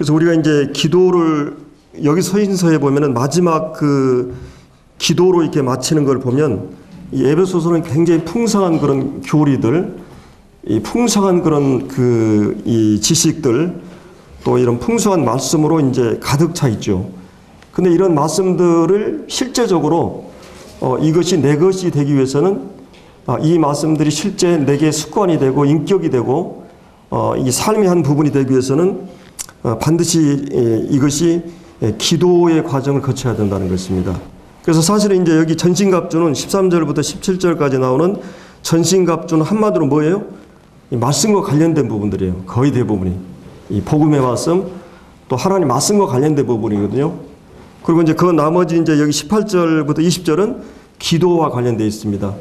그래서 우리가 이제 기도를 여기 서신서에 보면은 마지막 그 기도로 이렇게 마치는 걸 보면 이 에베소서는 굉장히 풍성한 그런 교리들, 이 풍성한 그런 이 지식들, 또 이런 풍성한 말씀으로 이제 가득 차 있죠. 근데 이런 말씀들을 실제적으로 이것이 내 것이 되기 위해서는 이 말씀들이 실제 내게 습관이 되고 인격이 되고 이 삶의 한 부분이 되기 위해서는 반드시 이것이 기도의 과정을 거쳐야 된다는 것입니다. 그래서 사실은 이제 여기 전신갑주는 13절부터 17절까지 나오는 전신갑주는 한마디로 뭐예요? 이 말씀과 관련된 부분들이에요. 거의 대부분이. 이 복음의 말씀, 또 하나님 말씀과 관련된 부분이거든요. 그리고 이제 그 나머지 이제 여기 18절부터 20절은 기도와 관련되어 있습니다.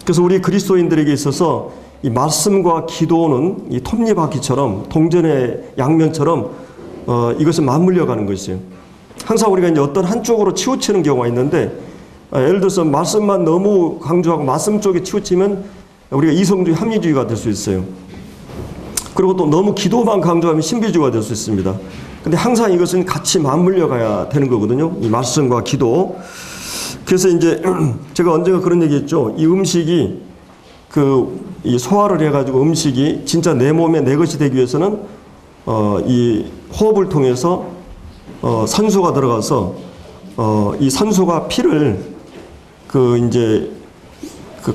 그래서 우리 그리스도인들에게 있어서 이 말씀과 기도는 이 톱니바퀴처럼 동전의 양면처럼 이것을 맞물려 가는 것이에요. 항상 우리가 이제 어떤 한쪽으로 치우치는 경우가 있는데 예를 들어서 말씀만 너무 강조하고 말씀 쪽에 치우치면 우리가 이성주의 합리주의가 될 수 있어요. 그리고 또 너무 기도만 강조하면 신비주의가 될 수 있습니다. 근데 항상 이것은 같이 맞물려 가야 되는 거거든요. 이 말씀과 기도. 그래서 이제 제가 언젠가 그런 얘기 했죠. 이 음식이 이 소화를 해가지고 음식이 진짜 내 몸에 내 것이 되기 위해서는 이 호흡을 통해서 산소가 들어가서 이 산소가 피를 이제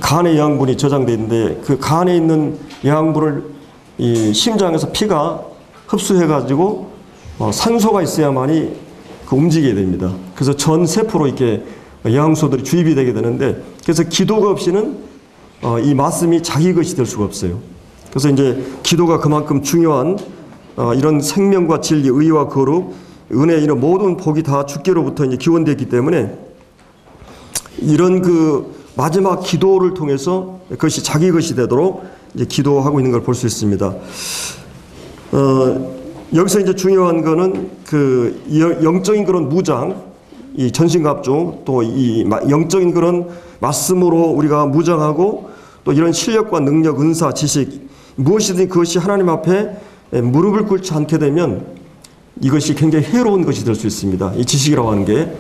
간의 영양분이 저장되어 있는데 그 간에 있는 영양분을 이 심장에서 피가 흡수해가지고 산소가 있어야만이 움직이게 됩니다. 그래서 전 세포로 이렇게 영양소들이 주입이 되게 되는데 그래서 기도가 없이는 이 말씀이 자기 것이 될 수가 없어요. 그래서 이제 기도가 그만큼 중요한 이런 생명과 진리, 의와 거룩, 은혜 이런 모든 복이 다 주께로부터 이제 기원되기 때문에 이런 마지막 기도를 통해서 그것이 자기 것이 되도록 이제 기도하고 있는 걸 볼 수 있습니다. 여기서 이제 중요한 거는 영적인 그런 무장, 이 전신갑주, 또 이 영적인 그런 말씀으로 우리가 무장하고 또 이런 실력과 능력, 은사, 지식 무엇이든 그것이 하나님 앞에 무릎을 꿇지 않게 되면 이것이 굉장히 해로운 것이 될 수 있습니다. 이 지식이라고 하는 게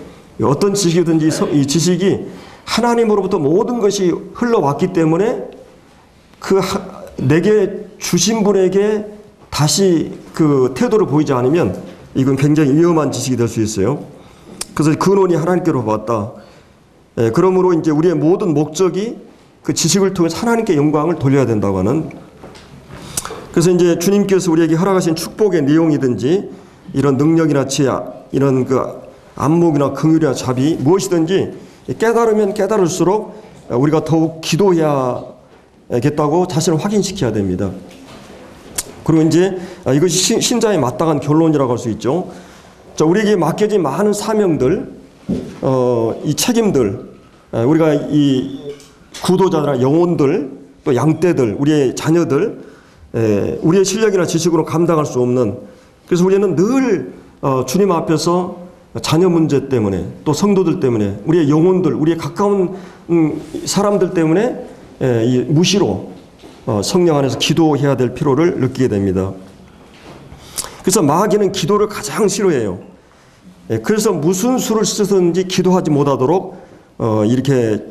어떤 지식이든지 이 지식이 하나님으로부터 모든 것이 흘러왔기 때문에 내게 주신 분에게 다시 태도를 보이지 않으면 이건 굉장히 위험한 지식이 될 수 있어요. 그래서 근원이 하나님께로 왔다. 그러므로 이제 우리의 모든 목적이 그 지식을 통해서 하나님께 영광을 돌려야 된다고 하는. 그래서 이제 주님께서 우리에게 허락하신 축복의 내용이든지 이런 능력이나 지혜, 이런 안목이나 긍휼이나 자비 무엇이든지 깨달으면 깨달을수록 우리가 더욱 기도해야겠다고 자신을 확인시켜야 됩니다. 그리고 이제 이것이 신자의 마땅한 결론이라고 할 수 있죠. 자, 우리에게 맡겨진 많은 사명들, 이 책임들, 우리가 이 구도자나 영혼들, 또 양떼들, 우리의 자녀들, 우리의 실력이나 지식으로 감당할 수 없는. 그래서 우리는 늘 주님 앞에서 자녀 문제 때문에 또 성도들 때문에 우리의 영혼들, 우리의 가까운 사람들 때문에 이 무시로 성령 안에서 기도해야 될 필요를 느끼게 됩니다. 그래서 마귀는 기도를 가장 싫어해요. 그래서 무슨 수를 쓰든지 기도하지 못하도록 이렇게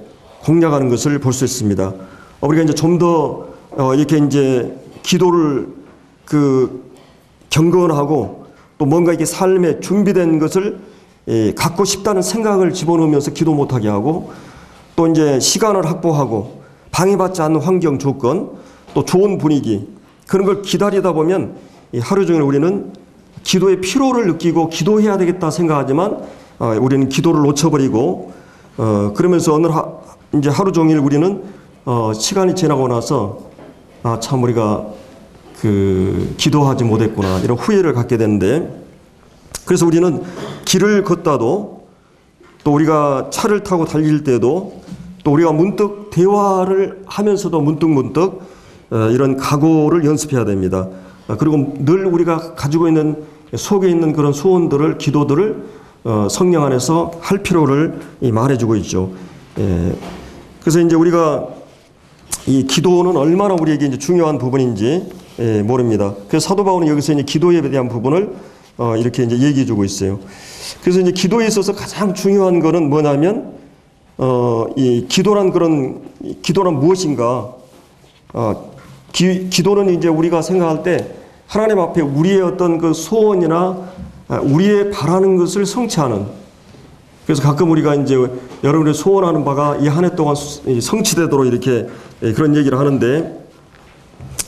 공략하는 것을 볼 수 있습니다. 우리가 이제 좀 더 이렇게 이제 기도를 경건하고 또 뭔가 이렇게 삶에 준비된 것을 갖고 싶다는 생각을 집어넣으면서 기도 못하게 하고 또 이제 시간을 확보하고 방해받지 않는 환경 조건 또 좋은 분위기 그런 걸 기다리다 보면 하루 종일 우리는 기도의 피로를 느끼고 기도해야 되겠다 생각하지만 우리는 기도를 놓쳐버리고 그러면서 이제 하루 종일 우리는 시간이 지나고 나서 참 우리가 기도하지 못했구나 이런 후회를 갖게 되는데 그래서 우리는 길을 걷다도 또 우리가 차를 타고 달릴 때도 또 우리가 문득 대화를 하면서도 문득 이런 각오를 연습해야 됩니다. 그리고 늘 우리가 가지고 있는 속에 있는 그런 소원들을 기도들을 성령 안에서 할 필요를 말해주고 있죠. 그래서 이제 우리가 이 기도는 얼마나 우리에게 이제 중요한 부분인지 모릅니다. 그래서 사도 바울은 여기서 이제 기도에 대한 부분을 이렇게 이제 얘기해 주고 있어요. 그래서 이제 기도에 있어서 가장 중요한 거는 뭐냐면, 이 기도란 무엇인가? 기도는 이제 우리가 생각할 때 하나님 앞에 우리의 어떤 그 소원이나 우리의 바라는 것을 성취하는, 그래서 가끔 우리가 이제 여러분이 소원하는 바가 이 한 해 동안 성취되도록 이렇게 그런 얘기를 하는데,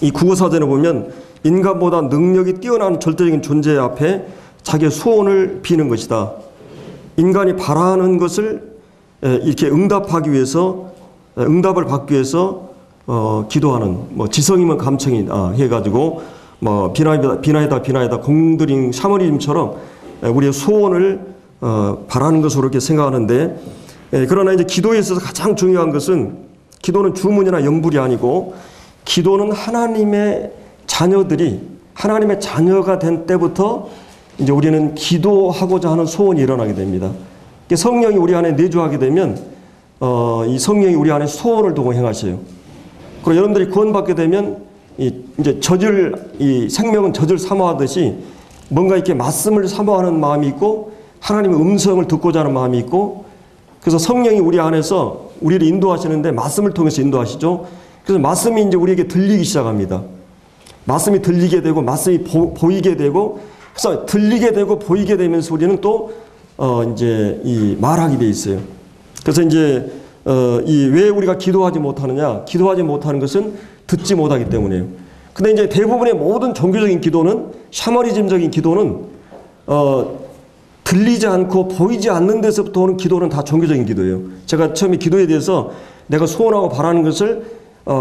이 국어사전에 보면 인간보다 능력이 뛰어난 절대적인 존재 앞에 자기의 소원을 비는 것이다. 인간이 바라는 것을 이렇게 응답하기 위해서, 응답을 받기 위해서 기도하는, 뭐 지성이면 감청이다 해가지고 뭐 비나이다 공들인 샤머니즘처럼 우리의 소원을 바라는 것으로 이렇게 생각하는데, 그러나 이제 기도에 있어서 가장 중요한 것은, 기도는 주문이나 영불이 아니고 기도는 하나님의 자녀들이 하나님의 자녀가 된 때부터 이제 우리는 기도하고자 하는 소원이 일어나게 됩니다. 성령이 우리 안에 내주하게 되면 이 성령이 우리 안에 소원을 두고 행하셔요. 그리고 여러분들이 구원받게 되면 이제 이 생명은 젖을 사모하듯이 뭔가 이렇게 말씀을 사모하는 마음이 있고 하나님의 음성을 듣고자 하는 마음이 있고, 그래서 성령이 우리 안에서 우리를 인도하시는데 말씀을 통해서 인도하시죠. 그래서 말씀이 이제 우리에게 들리기 시작합니다. 말씀이 들리게 되고 말씀이 보이게 되고, 그래서 들리게 되고 보이게 되면서 우리는 또 이제 이 말하게 돼 있어요. 그래서 이제 왜 우리가 기도하지 못하느냐? 기도하지 못하는 것은 듣지 못하기 때문이에요. 근데 이제 대부분의 모든 종교적인 기도는, 샤머니즘적인 기도는 들리지 않고 보이지 않는 데서부터 오는 기도는 다 종교적인 기도예요. 제가 처음에 기도에 대해서 내가 소원하고 바라는 것을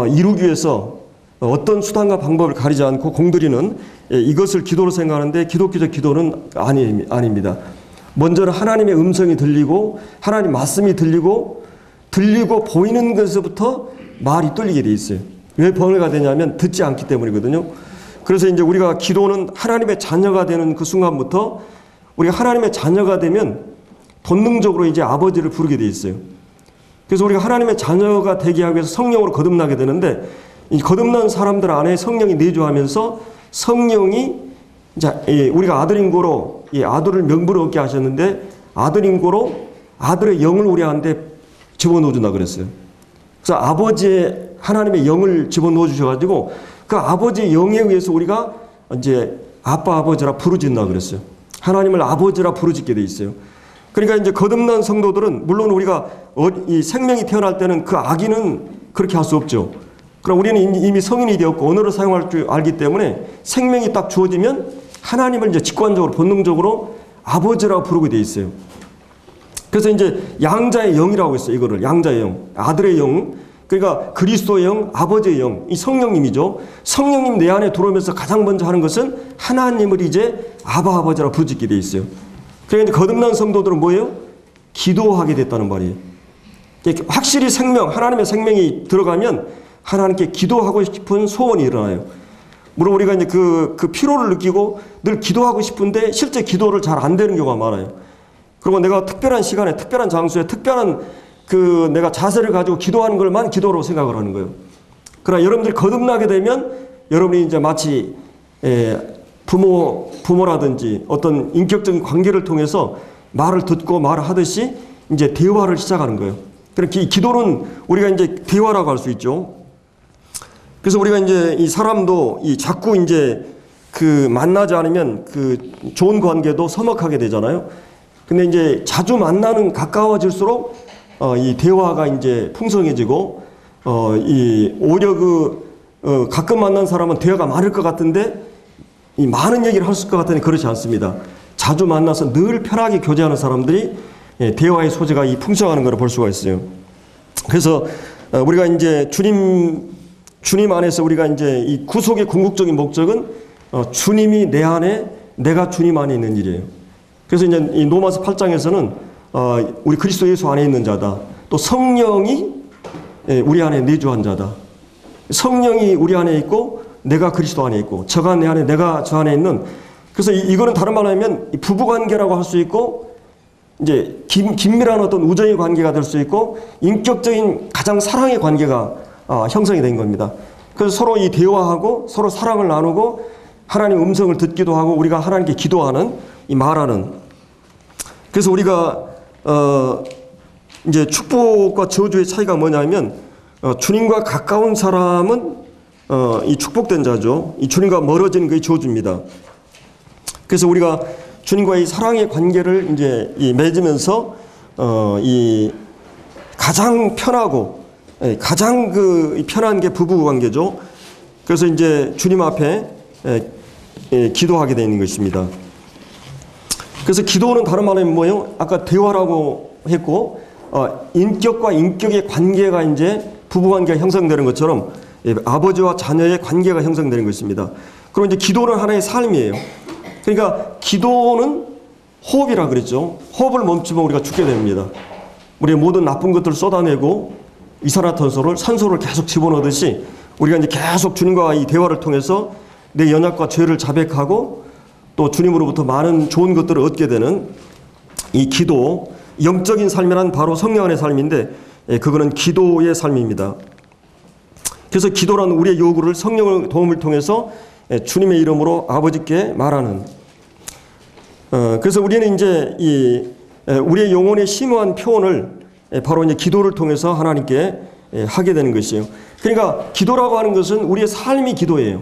이루기 위해서 어떤 수단과 방법을 가리지 않고 공들이는 이것을 기도로 생각하는데, 기독교적 기도는 아닙니다. 먼저는 하나님의 음성이 들리고 하나님 말씀이 들리고 보이는 것에서부터 말이 뚫리게 돼 있어요. 왜 번외가 되냐면 듣지 않기 때문이거든요. 그래서 이제 우리가 기도는 하나님의 자녀가 되는 그 순간부터, 우리가 하나님의 자녀가 되면 본능적으로 이제 아버지를 부르게 돼 있어요. 그래서 우리가 하나님의 자녀가 되게 하기 위해서 성령으로 거듭나게 되는데, 이 거듭난 사람들 안에 성령이 내주하면서 성령이 이제 우리가 아들인 고로 이 아들을 명분을 얻게 하셨는데, 아들인 고로 아들의 영을 우리 안에 집어넣어 준다 그랬어요. 그래서 아버지의 하나님의 영을 집어넣어 주셔가지고 그 아버지의 영에 의해서 우리가 이제 아빠 아버지라 부르짖는다 그랬어요. 하나님을 아버지라 부르짖게 돼 있어요. 그러니까 이제 거듭난 성도들은, 물론 우리가 이 생명이 태어날 때는 그 아기는 그렇게 할 수 없죠. 그럼 우리는 이미 성인이 되었고 언어를 사용할 줄 알기 때문에 생명이 딱 주어지면 하나님을 이제 직관적으로 본능적으로 아버지라고 부르게 돼 있어요. 그래서 이제 양자의 영이라고 했어요. 이거를 양자의 영, 아들의 영, 그러니까 그리스도의 영, 아버지의 영, 이 성령님이죠. 성령님 내 안에 들어오면서 가장 먼저 하는 것은 하나님을 이제 아버지라고 부르짖게 돼 있어요. 그러니까 이제 거듭난 성도들은 뭐예요? 기도하게 됐다는 말이에요. 확실히 하나님의 생명이 들어가면 하나님께 기도하고 싶은 소원이 일어나요. 물론 우리가 이제 그 피로를 느끼고 늘 기도하고 싶은데 실제 기도를 잘 안 되는 경우가 많아요. 그리고 내가 특별한 시간에, 특별한 장소에, 특별한 내가 자세를 가지고 기도하는 것만 기도로 생각을 하는 거예요. 그러나 여러분들이 거듭나게 되면 여러분이 이제 마치 부모라든지 어떤 인격적인 관계를 통해서 말을 듣고 말을 하듯이 이제 대화를 시작하는 거예요. 그러니까 기도는 우리가 이제 대화라고 할 수 있죠. 그래서 우리가 이제 이 사람도 자꾸 이제 만나지 않으면 좋은 관계도 서먹하게 되잖아요. 근데 이제 자주 만나는 가까워질수록 이 대화가 이제 풍성해지고 오히려 가끔 만난 사람은 대화가 많을 것 같은데 이 많은 얘기를 할 것 같으니 그렇지 않습니다. 자주 만나서 늘 편하게 교제하는 사람들이 대화의 소재가 풍성하는 것을 볼 수가 있어요. 그래서 우리가 이제 주님 안에서 우리가 이제 이 구속의 궁극적인 목적은 주님이 내 안에, 내가 주님 안에 있는 일이에요. 그래서 이제 이 로마서 8장에서는 우리 그리스도 예수 안에 있는 자다. 또 성령이 우리 안에 내주한 자다. 성령이 우리 안에 있고 내가 그리스도 안에 있고 저가 내 안에, 내가 저 안에 있는. 그래서 이거는 다른 말로 하면 부부관계라고 할 수 있고 이제 긴밀한 어떤 우정의 관계가 될 수 있고 인격적인 가장 사랑의 관계가 형성이 된 겁니다. 그래서 서로 이 대화하고 서로 사랑을 나누고 하나님 음성을 듣기도 하고 우리가 하나님께 기도하는 이 말하는. 그래서 우리가 이제 축복과 저주의 차이가 뭐냐면 주님과 가까운 사람은 이 축복된 자죠. 이 주님과 멀어지는 게 저주입니다. 그래서 우리가 주님과의 사랑의 관계를 이제 맺으면서 이 가장 편하고 가장 편한 게 부부 관계죠. 그래서 이제 주님 앞에 기도하게 되는 것입니다. 그래서 기도는 다른 말로 뭐예요? 아까 대화라고 했고 인격과 인격의 관계가 이제 부부 관계가 형성되는 것처럼 아버지와 자녀의 관계가 형성되는 것입니다. 그리고 이제 기도는 하나의 삶이에요. 그러니까 기도는 호흡이라 그랬죠. 호흡을 멈추면 우리가 죽게 됩니다. 우리의 모든 나쁜 것들을 쏟아내고 이산화탄소를 산소를 계속 집어넣듯이 우리가 이제 계속 주님과 이 대화를 통해서 내 연약과 죄를 자백하고 또 주님으로부터 많은 좋은 것들을 얻게 되는 이 기도, 영적인 삶이란 바로 성령 안의 삶인데 그거는 기도의 삶입니다. 그래서 기도란 우리의 요구를 성령의 도움을 통해서 주님의 이름으로 아버지께 말하는. 그래서 우리는 이제 우리의 영혼의 심오한 표현을 바로 이제 기도를 통해서 하나님께 하게 되는 것이에요. 그러니까 기도라고 하는 것은 우리의 삶이 기도예요.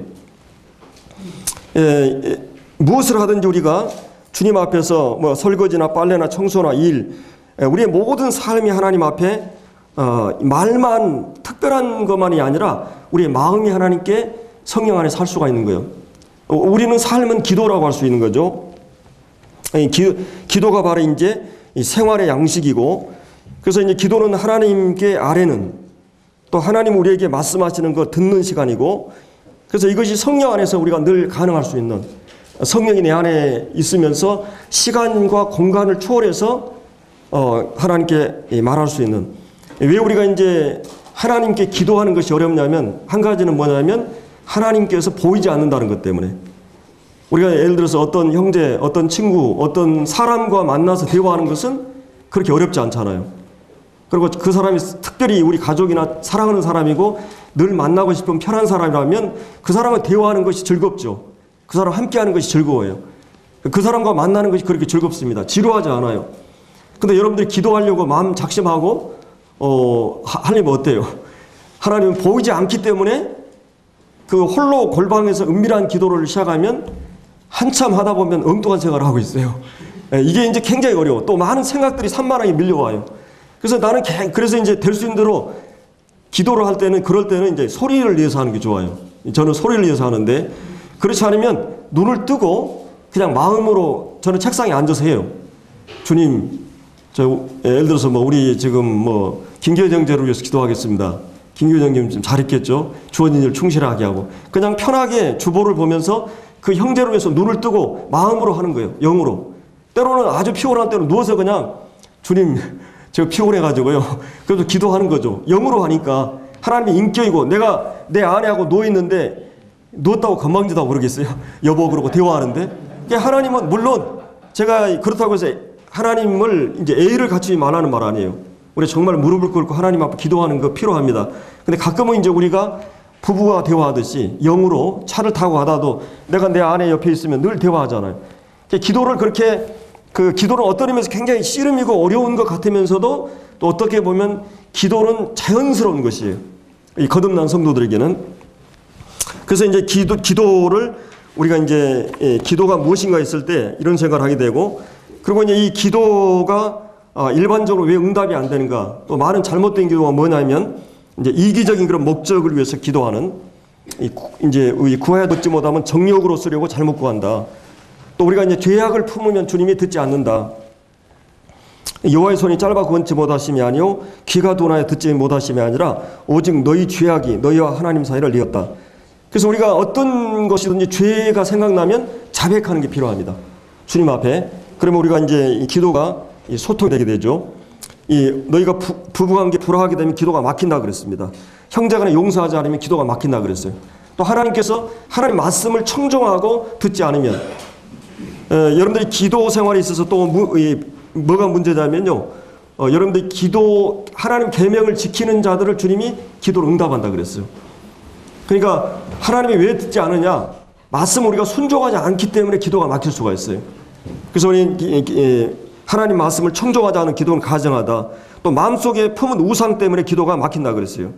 무엇을 하든지 우리가 주님 앞에서 뭐 설거지나 빨래나 청소나 일, 우리의 모든 삶이 하나님 앞에 말만 특별한 것만이 아니라 우리의 마음이 하나님께 성령 안에 살 수가 있는 거예요. 우리는 삶은 기도라고 할 수 있는 거죠. 기도가 바로 이제 생활의 양식이고, 그래서 이제 기도는 하나님께 아뢰는, 또 하나님 우리에게 말씀하시는 거 듣는 시간이고, 그래서 이것이 성령 안에서 우리가 늘 가능할 수 있는, 성령이 내 안에 있으면서 시간과 공간을 초월해서 하나님께 말할 수 있는. 왜 우리가 이제 하나님께 기도하는 것이 어렵냐면, 한 가지는 뭐냐면 하나님께서 보이지 않는다는 것 때문에. 우리가 예를 들어서 어떤 형제, 어떤 친구, 어떤 사람과 만나서 대화하는 것은 그렇게 어렵지 않잖아요. 그리고 그 사람이 특별히 우리 가족이나 사랑하는 사람이고 늘 만나고 싶은 편한 사람이라면 그 사람과 대화하는 것이 즐겁죠. 그 사람 함께하는 것이 즐거워요. 그 사람과 만나는 것이 그렇게 즐겁습니다. 지루하지 않아요. 근데 여러분들이 기도하려고 마음 작심하고 하려면 어때요? 하나님은 보이지 않기 때문에 그 홀로 골방에서 은밀한 기도를 시작하면 한참 하다 보면 엉뚱한 생각을 하고 있어요. 이게 이제 굉장히 어려워. 또 많은 생각들이 산만하게 밀려와요. 그래서 나는 그래서 이제 될 수 있는 대로 기도를 할 때는, 그럴 때는 이제 소리를 내서 하는 게 좋아요. 저는 소리를 내서 하는데, 그렇지 않으면 눈을 뜨고 그냥 마음으로 저는 책상에 앉아서 해요. 주님, 예를 들어서 뭐 우리 지금 뭐 김교정제를 위해서 기도하겠습니다. 김교정님 좀 잘했겠죠? 주어진 일 충실하게 하고. 그냥 편하게 주보를 보면서 그 형제를 위해서 눈을 뜨고 마음으로 하는 거예요. 영으로. 때로는 아주 피곤한 때는 누워서 그냥 주님, 제가 피곤해가지고요. 그래도 기도하는 거죠. 영으로 하니까 하나님의 인격이고, 내가 내 아내하고 누워있는데 누웠다고 건방지다고 그러겠어요? 여보 그러고 대화하는데. 하나님은 물론 제가 그렇다고 해서 하나님을 이제 A를 갖추지 말라는 말 아니에요. 우리 정말 무릎을 꿇고 하나님 앞에 기도하는 거 필요합니다. 근데 가끔은 이제 우리가 부부가 대화하듯이 영으로 차를 타고 가다도 내가 내 아내 옆에 있으면 늘 대화하잖아요. 기도를 그렇게, 기도는 어떤 의미에서 굉장히 씨름이고 어려운 것 같으면서도 또 어떻게 보면 기도는 자연스러운 것이에요. 이 거듭난 성도들에게는. 그래서 이제 기도를 우리가 이제 기도가 무엇인가 했을 때 이런 생각을 하게 되고, 그리고 이제 이 기도가 일반적으로 왜 응답이 안 되는가, 또 많은 잘못된 기도가 뭐냐면 이제 이기적인 그런 목적을 위해서 기도하는, 이제 구하여 듣지 못하면 정욕으로 쓰려고 잘못 구한다. 또 우리가 이제 죄악을 품으면 주님이 듣지 않는다. 여호와의 손이 짧아 구원치 못하심이 아니요 귀가 둔하여 듣지 못하심이 아니라 오직 너희 죄악이 너희와 하나님 사이를 이었다. 그래서 우리가 어떤 것이든지 죄가 생각나면 자백하는 게 필요합니다. 주님 앞에. 그러면 우리가 이제 이 기도가 소통되게 되죠. 너희가 부부관계 불화하게 되면 기도가 막힌다 그랬습니다. 형제간에 용서하지 않으면 기도가 막힌다 그랬어요. 또 하나님께서 하나님 말씀을 청종하고 듣지 않으면, 여러분들이 기도 생활에 있어서 또 뭐가 문제냐면요, 여러분들이 하나님 계명을 지키는 자들을 주님이 기도로 응답한다 그랬어요. 그러니까 하나님이 왜 듣지 않느냐, 말씀 우리가 순종하지 않기 때문에 기도가 막힐 수가 있어요. 그래서 우리 하나님 말씀을 청종하지 않은 기도는 가정하다. 또 마음속에 품은 우상 때문에 기도가 막힌다 그랬어요.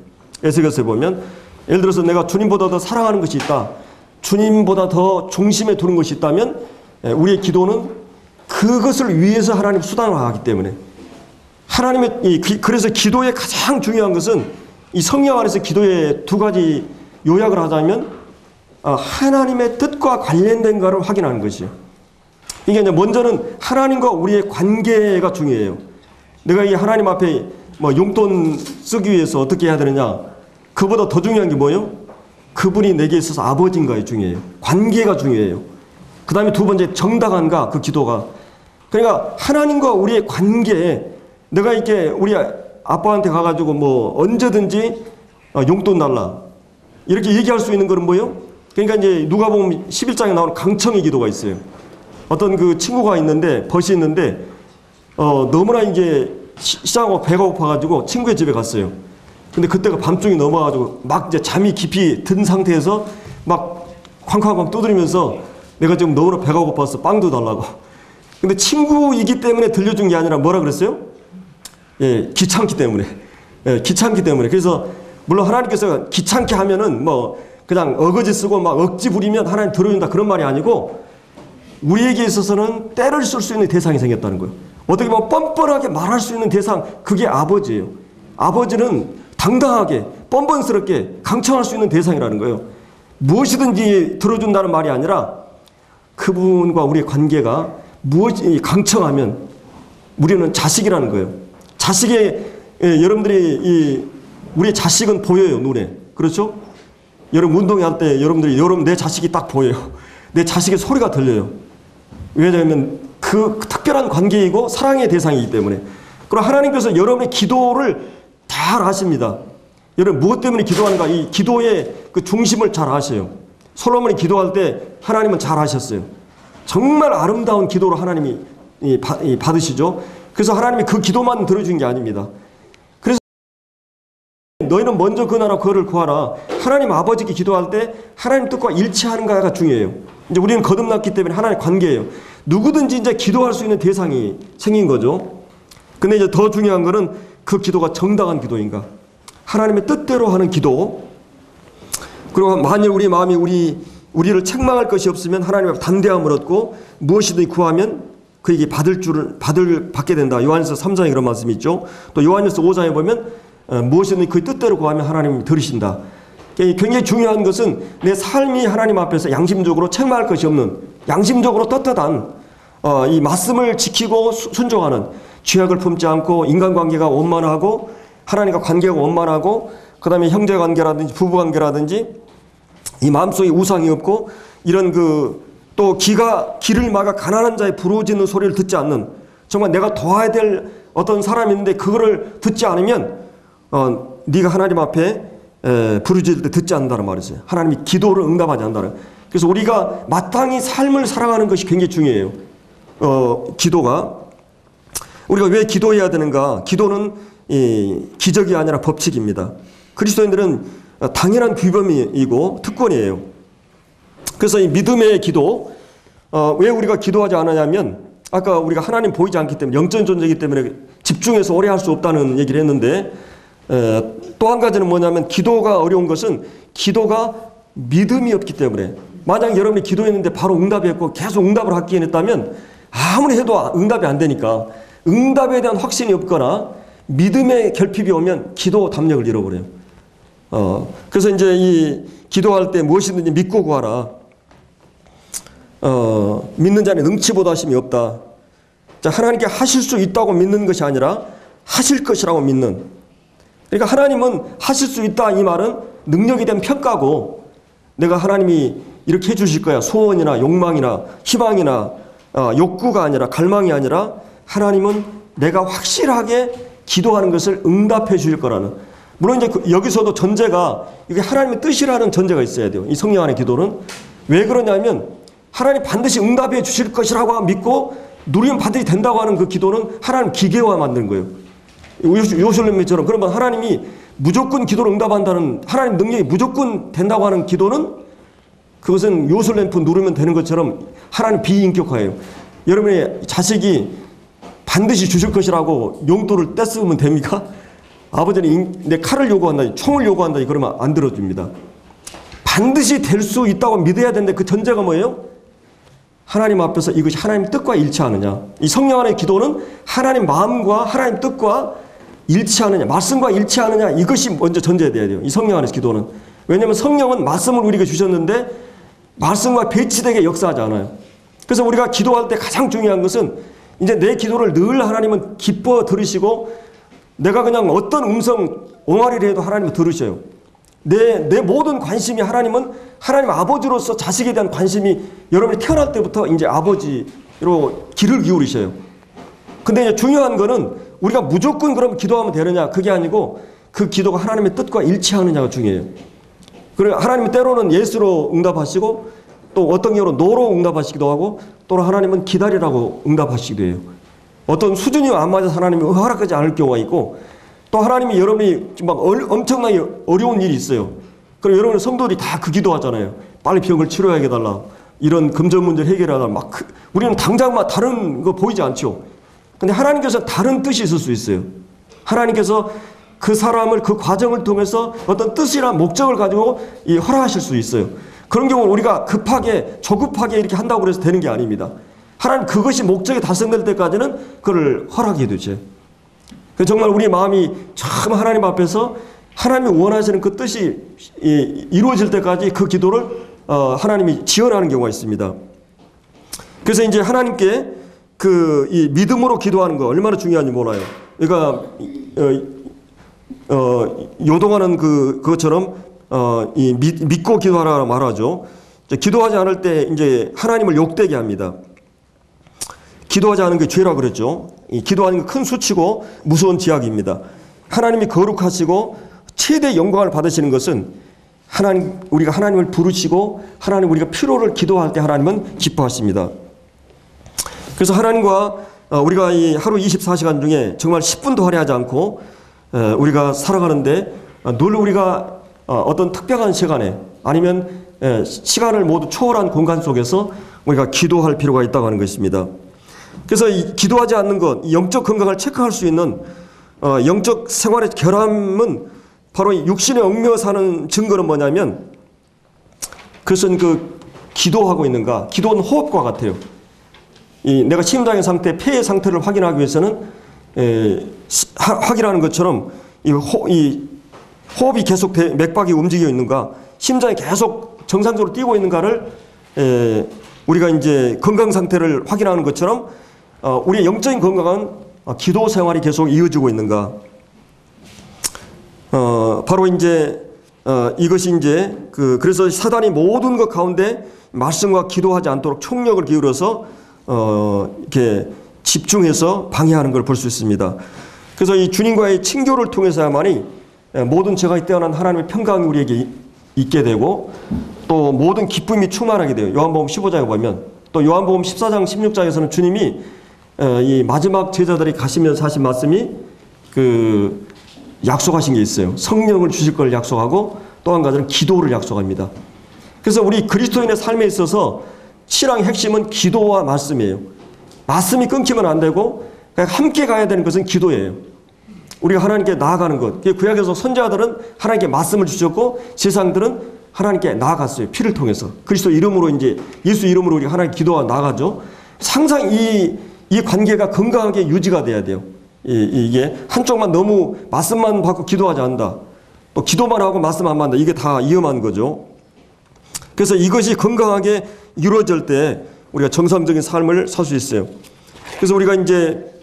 에스겔서에 보면 예를 들어서 내가 주님보다 더 사랑하는 것이 있다. 주님보다 더 중심에 두는 것이 있다면 우리의 기도는 그것을 위해서 하나님 수단을 하기 때문에 그래서 기도의 가장 중요한 것은 이 성령 안에서 기도의 두 가지 요약을 하자면 하나님의 뜻과 관련된 것을 확인하는 것이요. 이게 이제 먼저는 하나님과 우리의 관계가 중요해요. 내가 이 하나님 앞에 뭐 용돈 쓰기 위해서 어떻게 해야 되느냐. 그보다 더 중요한 게 뭐예요? 그분이 내게 있어서 아버지인가에 중요해요. 관계가 중요해요. 그 다음에 두 번째 정당한가 그 기도가. 그러니까 하나님과 우리의 관계에 내가 이렇게 우리 아빠한테 가가지고 뭐 언제든지 용돈 달라 이렇게 얘기할 수 있는 거는 뭐예요? 그러니까 이제 누가복음 11장에 나오는 강청의 기도가 있어요. 어떤 그 친구가 있는데 벗이 있는데 너무나 이제 시장하고 배가 고파가지고 친구의 집에 갔어요. 근데 그때가 밤중이 넘어가지고 막 이제 잠이 깊이 든 상태에서 막 쾅쾅쾅 두드리면서 내가 지금 너무나 배가 고파서 빵도 달라고. 근데 친구이기 때문에 들려준 게 아니라 뭐라 그랬어요? 예, 귀찮기 때문에. 예, 귀찮기 때문에. 그래서 물론 하나님께서 귀찮게 하면은 뭐 그냥 어거지 쓰고 막 억지 부리면 하나님 들어준다 그런 말이 아니고 우리에게 있어서는 때를 쓸 수 있는 대상이 생겼다는 거예요. 어떻게 보면 뻔뻔하게 말할 수 있는 대상, 그게 아버지예요. 아버지는 당당하게 뻔뻔스럽게 강청할 수 있는 대상이라는 거예요. 무엇이든지 들어준다는 말이 아니라 그분과 우리의 관계가 무엇이 강청하면 우리는 자식이라는 거예요. 여러분들이 우리의 자식은 보여요, 눈에. 그렇죠? 여러분 운동할 때 여러분 내 자식이 딱 보여요. 내 자식의 소리가 들려요. 왜냐하면 그 특별한 관계이고 사랑의 대상이기 때문에. 그럼 하나님께서 여러분의 기도를 잘 아십니다. 여러분 무엇 때문에 기도하는가? 이 기도의 그 중심을 잘 아셔요. 솔로몬이 기도할 때 하나님은 잘 아셨어요. 정말 아름다운 기도로 하나님이 받으시죠. 그래서 하나님이 그 기도만 들어준 게 아닙니다. 그래서 너희는 먼저 그 나라 그거를 구하라. 하나님 아버지께 기도할 때 하나님 뜻과 일치하는가가 중요해요. 이제 우리는 거듭났기 때문에 하나님의 관계예요. 누구든지 이제 기도할 수 있는 대상이 생긴 거죠. 근데 이제 더 중요한 거는 그 기도가 정당한 기도인가. 하나님의 뜻대로 하는 기도. 그리고 만일 우리 마음이 우리를 책망할 것이 없으면 하나님 앞에 담대함을 얻고 무엇이든 구하면 그에게 받게 된다. 요한일서 3장에 그런 말씀이 있죠. 또 요한일서 5장에 보면 무엇이든 그 뜻대로 구하면 하나님이 들으신다. 굉장히 중요한 것은 내 삶이 하나님 앞에서 양심적으로 책망할 것이 없는 양심적으로 떳떳한 이 말씀을 지키고 순종하는 죄악을 품지 않고 인간관계가 원만하고 하나님과 관계가 원만하고 그 다음에 형제관계라든지 부부관계라든지 이 마음속에 우상이 없고 이런 또 귀를 막아 가난한 자의 부르짖는 소리를 듣지 않는 정말 내가 도와야 될 어떤 사람이 있는데 그거를 듣지 않으면 네가 하나님 앞에 부르짖을 때 듣지 않는다는 말이죠. 하나님이 기도를 응답하지 않는다는. 그래서 우리가 마땅히 삶을 살아가는 것이 굉장히 중요해요. 기도가 우리가 왜 기도해야 되는가? 기도는 기적이 아니라 법칙입니다. 그리스도인들은 당연한 규범이고 특권이에요. 그래서 이 믿음의 기도, 왜 우리가 기도하지 않느냐면 아까 우리가 하나님 보이지 않기 때문에 영적 존재이기 때문에 집중해서 오래 할 수 없다는 얘기를 했는데 또 한 가지는 뭐냐면 기도가 어려운 것은 기도가 믿음이 없기 때문에 만약 여러분이 기도했는데 바로 응답이 없고 계속 응답을 하기엔 했다면 아무리 해도 응답이 안 되니까 응답에 대한 확신이 없거나 믿음의 결핍이 오면 기도 담력을 잃어버려요. 그래서 이제 이 기도할 때 무엇이든지 믿고 구하라. 믿는 자는 능치보다 하심이 없다. 자, 하나님께 하실 수 있다고 믿는 것이 아니라 하실 것이라고 믿는. 그러니까 하나님은 하실 수 있다 이 말은 능력에 대한 평가고 내가 하나님이 이렇게 해주실 거야. 소원이나 욕망이나 희망이나 욕구가 아니라 갈망이 아니라 하나님은 내가 확실하게 기도하는 것을 응답해 주실 거라는. 물론 이제 여기서도 전제가 이게 하나님의 뜻이라는 전제가 있어야 돼요. 이 성령 안의 기도는. 왜 그러냐면 하나님 반드시 응답해 주실 것이라고 믿고 누리면 반드시 된다고 하는 그 기도는 하나님 기계화 만드는 거예요. 요술렘처럼. 그러면 하나님이 무조건 기도를 응답한다는 하나님 능력이 무조건 된다고 하는 기도는 그것은 요술램프 누르면 되는 것처럼 하나님 비인격화예요. 여러분의 자식이 반드시 주실 것이라고 용돈을 떼쓰면 됩니까? 아버지는 내 칼을 요구한다, 총을 요구한다 그러면 안 들어줍니다. 반드시 될 수 있다고 믿어야 되는데 그 전제가 뭐예요? 하나님 앞에서 이것이 하나님 뜻과 일치하느냐. 이 성령 안의 기도는 하나님 마음과 하나님 뜻과 일치하느냐, 말씀과 일치하느냐, 이것이 먼저 전제돼야 돼요. 이 성령 안의 기도는. 왜냐하면 성령은 말씀을 우리에게 주셨는데 말씀과 배치되게 역사하지 않아요. 그래서 우리가 기도할 때 가장 중요한 것은 이제 내 기도를 늘 하나님은 기뻐 들으시고 내가 그냥 어떤 음성 옹알이를 해도 하나님은 들으셔요. 내 모든 관심이 하나님은 하나님 아버지로서 자식에 대한 관심이 여러분이 태어날 때부터 이제 아버지로 귀를 기울이셔요. 근데 이제 중요한 거는 우리가 무조건 그럼 기도하면 되느냐 그게 아니고 그 기도가 하나님의 뜻과 일치하느냐가 중요해요. 그리고 하나님은 때로는 예스로 응답하시고 또 어떤 경우로 노로 응답하시기도 하고 또 하나님은 기다리라고 응답하시기도 해요. 어떤 수준이 안 맞아서 하나님이 허락하지 않을 경우가 있고 또 하나님이 여러분이 막 엄청나게 어려운 일이 있어요. 그럼 여러분 성도들이 다 그 기도하잖아요. 빨리 병을 치료하게 해달라. 이런 금전 문제를 해결하달라. 우리는 당장 막 다른 거 보이지 않죠. 근데 하나님께서 다른 뜻이 있을 수 있어요. 하나님께서 그 사람을 그 과정을 통해서 어떤 뜻이나 목적을 가지고 허락하실 수 있어요. 그런 경우는 우리가 급하게 조급하게 이렇게 한다고 해서 되는 게 아닙니다. 하나님 그것이 목적이 달성될 때까지는 그걸 허락해 두죠. 정말 우리 마음이 참 하나님 앞에서 하나님이 원하시는 그 뜻이 이루어질 때까지 그 기도를 하나님이 지원하는 경우가 있습니다. 그래서 이제 하나님께 이 믿음으로 기도하는 거 얼마나 중요한지 몰라요. 그러니까 요동하는 그것처럼 믿고 기도하라 말하죠. 기도하지 않을 때 이제 하나님을 욕되게 합니다. 기도하지 않은 게 죄라 그랬죠. 기도하는 건 큰 수치고 무서운 지약입니다. 하나님이 거룩하시고 최대 영광을 받으시는 것은 우리가 하나님을 부르시고 하나님 우리가 필요를 기도할 때 하나님은 기뻐하십니다. 그래서 하나님과 우리가 이 하루 24시간 중에 정말 10분도 할애하지 않고 우리가 살아가는데 늘 우리가 어떤 특별한 시간에 아니면 시간을 모두 초월한 공간 속에서 우리가 기도할 필요가 있다고 하는 것입니다. 그래서 기도하지 않는 것, 영적 건강을 체크할 수 있는 영적 생활의 결함은 바로 육신에 얽매여 사는 증거는 뭐냐면 그것은 기도하고 있는가, 기도는 호흡과 같아요. 내가 심장의 상태, 폐의 상태를 확인하기 위해서는 확인하는 것처럼 이 호흡이 계속 맥박이 움직여 있는가, 심장이 계속 정상적으로 뛰고 있는가를 우리가 이제 건강 상태를 확인하는 것처럼 우리의 영적인 건강은 기도 생활이 계속 이어지고 있는가. 바로 이제 이것이 이제 그래서 사단이 모든 것 가운데 말씀과 기도하지 않도록 총력을 기울여서 이렇게 집중해서 방해하는 걸 볼 수 있습니다. 그래서 이 주님과의 친교를 통해서야만이 모든 죄가 뛰어난 하나님의 평강이 우리에게 있게 되고 또 모든 기쁨이 충만하게 돼요. 요한복음 15장에 보면 또 요한복음 14장 16장에서는 주님이 이 마지막 제자들이 가시면서 하신 말씀이 약속하신 게 있어요. 성령을 주실 걸 약속하고 또 한 가지는 기도를 약속합니다. 그래서 우리 그리스도인의 삶에 있어서 신앙의 핵심은 기도와 말씀이에요. 말씀이 끊기면 안 되고 함께 가야 되는 것은 기도예요. 우리가 하나님께 나아가는 것. 구약에서 선지자들은 하나님께 말씀을 주셨고 세상들은 하나님께 나아갔어요. 피를 통해서. 그리스도 이름으로 이제 예수 이름으로 우리가 하나님께 기도하고 나아가죠. 항상 이 관계가 건강하게 유지가 돼야 돼요. 이게 한쪽만 너무 말씀만 받고 기도하지 않는다. 또 기도만 하고 말씀 안 받는다. 이게 다 위험한 거죠. 그래서 이것이 건강하게 이루어질 때 우리가 정상적인 삶을 살 수 있어요. 그래서 우리가 이제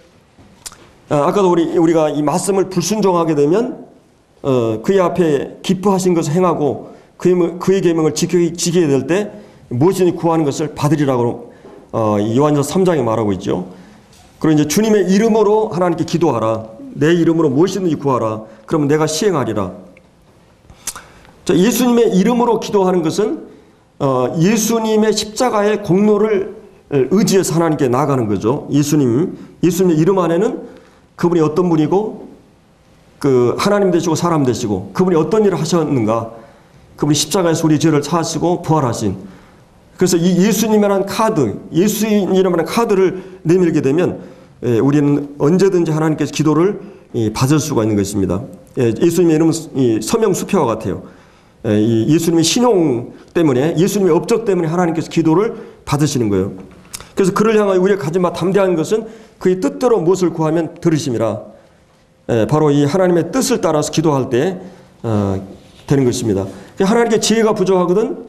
아까도 우리가 이 말씀을 불순종하게 되면 그의 앞에 기뻐하신 것을 행하고 그의 계명을 지키게 될 때 무엇이든지 구하는 것을 받으리라고 요한일서 3장에 말하고 있죠. 그리고 이제 주님의 이름으로 하나님께 기도하라. 내 이름으로 무엇이든지 구하라. 그러면 내가 시행하리라. 자, 예수님의 이름으로 기도하는 것은 예수님의 십자가의 공로를 의지해서 하나님께 나아가는 거죠. 예수님의 이름 안에는 그분이 어떤 분이고 하나님 되시고 사람 되시고 그분이 어떤 일을 하셨는가 그분이 십자가에서 우리 죄를 사하시고 부활하신. 그래서 이 예수님이라는 카드, 예수님이라는 카드를 내밀게 되면 우리는 언제든지 하나님께서 기도를 받을 수가 있는 것입니다. 예수님의 이름은 서명수표와 같아요. 예수님의 신용 때문에, 예수님의 업적 때문에 하나님께서 기도를 받으시는 거예요. 그래서 그를 향하여 우리가 가진 바 담대한 것은 그의 뜻대로 무엇을 구하면 들으심이라. 바로 이 하나님의 뜻을 따라서 기도할 때 되는 것입니다. 하나님께 지혜가 부족하거든